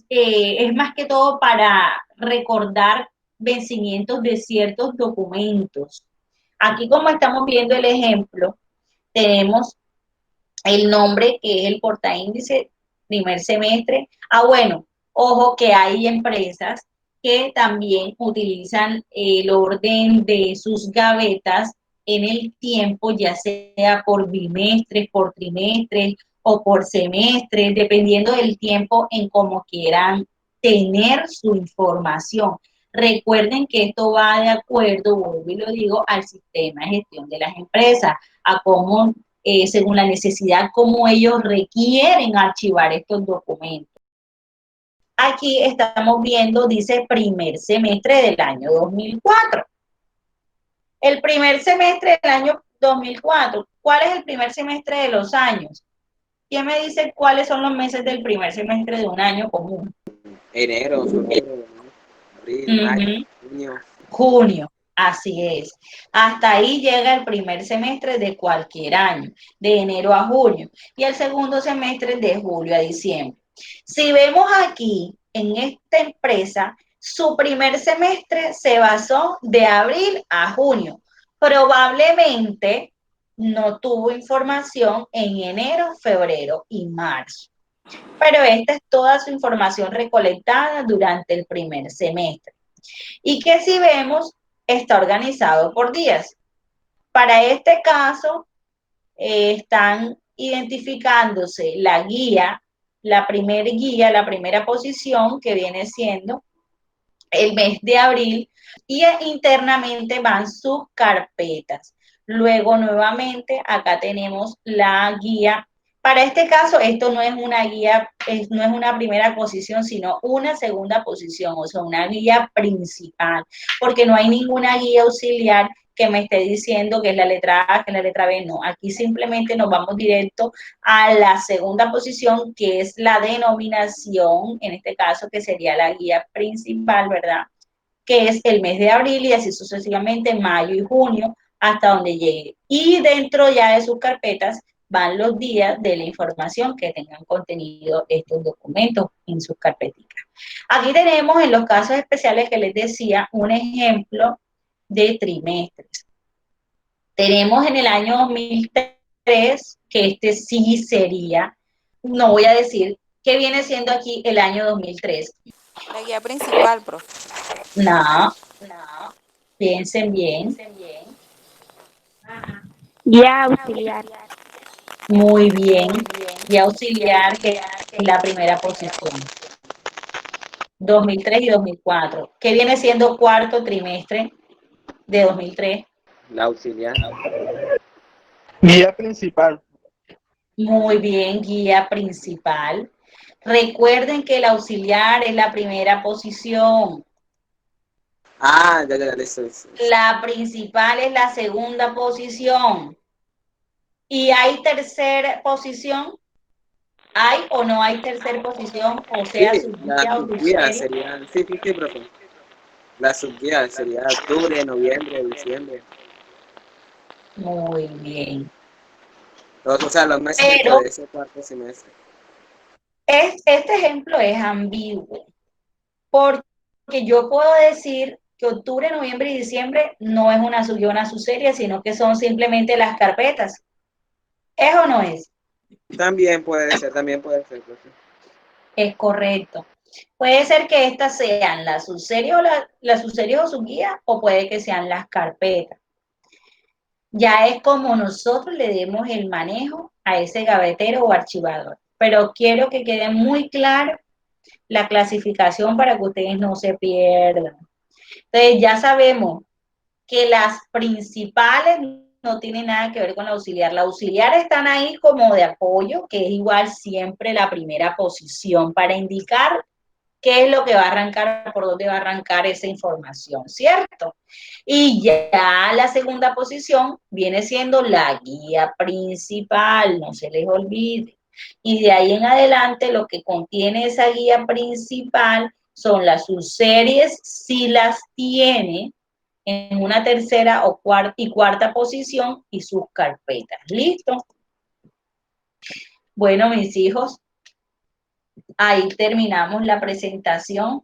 es más que todo para recordar vencimientos de ciertos documentos. Aquí, como estamos viendo el ejemplo, tenemos el nombre que es el portaíndice primer semestre. Bueno, ojo que hay empresas que también utilizan el orden de sus gavetas en el tiempo, ya sea por bimestres, por trimestres o por semestres, dependiendo del tiempo en cómo quieran tener su información. Recuerden que esto va de acuerdo, vuelvo y lo digo, al sistema de gestión de las empresas, a cómo, según la necesidad, cómo ellos requieren archivar estos documentos. Aquí estamos viendo, dice, primer semestre del año 2004. El primer semestre del año 2004. ¿Cuál es el primer semestre de los años? ¿Quién me dice cuáles son los meses del primer semestre de un año común? Enero, febrero, abril, mayo, junio. Junio, así es. Hasta ahí llega el primer semestre de cualquier año, de enero a junio, y el segundo semestre de julio a diciembre. Si vemos aquí, en esta empresa, su primer semestre se basó de abril a junio. Probablemente no tuvo información en enero, febrero y marzo. Pero esta es toda su información recolectada durante el primer semestre. Y que si vemos, está organizado por días. Para este caso, están identificándose la guía, la primera posición, que viene siendo el mes de abril, y internamente van sus carpetas. Luego, nuevamente, acá tenemos la guía. Para este caso, esto no es una guía, no es una primera posición, sino una segunda posición, o sea, una guía principal, porque no hay ninguna guía auxiliar que me esté diciendo que es la letra A, que es la letra B, no. Aquí simplemente nos vamos directo a la segunda posición, que es la denominación, en este caso, que sería la guía principal, ¿verdad? Que es el mes de abril y así sucesivamente mayo y junio, hasta donde llegue. Y dentro ya de sus carpetas van los días de la información que tengan contenido estos documentos en sus carpeticas. Aquí tenemos, en los casos especiales que les decía, un ejemplo de trimestres. Tenemos en el año 2003, que este sí sería, no voy a decir qué viene siendo aquí el año 2003. La guía principal, profe. No, piensen bien. Guía auxiliar. Muy bien. Guía auxiliar, que es la primera posición. 2003 y 2004. ¿Qué viene siendo cuarto trimestre de 2003? La auxiliar. Guía principal. Muy bien, guía principal. Recuerden que el auxiliar es la primera posición. Ah, ya, eso. La principal es la segunda posición. ¿Y hay tercera posición? ¿Hay o no hay tercera posición? O sea, Sí, la subguía sería, sí, profe. La subguía sería octubre, noviembre, diciembre. Muy bien. O sea, los meses Pero de ese cuarto semestre. este ejemplo es ambiguo, porque yo puedo decir que octubre, noviembre y diciembre no es una subserie, sino que son simplemente las carpetas. ¿Es o no es? También puede ser, profe. Es correcto. Puede ser que estas sean las subseries o subguías, o puede que sean las carpetas. Ya es como nosotros le demos el manejo a ese gavetero o archivador. Pero quiero que quede muy claro la clasificación para que ustedes no se pierdan. Entonces ya sabemos que las principales no tienen nada que ver con la auxiliar. La auxiliar están ahí como de apoyo, que es igual siempre la primera posición para indicar qué es lo que va a arrancar, por dónde va a arrancar esa información, ¿cierto? Y ya la segunda posición viene siendo la guía principal, no se les olvide. Y de ahí en adelante lo que contiene esa guía principal son las subseries, si las tiene, en una tercera o cuarta posición, y sus carpetas. ¿Listo? Bueno, mis hijos, ahí terminamos la presentación.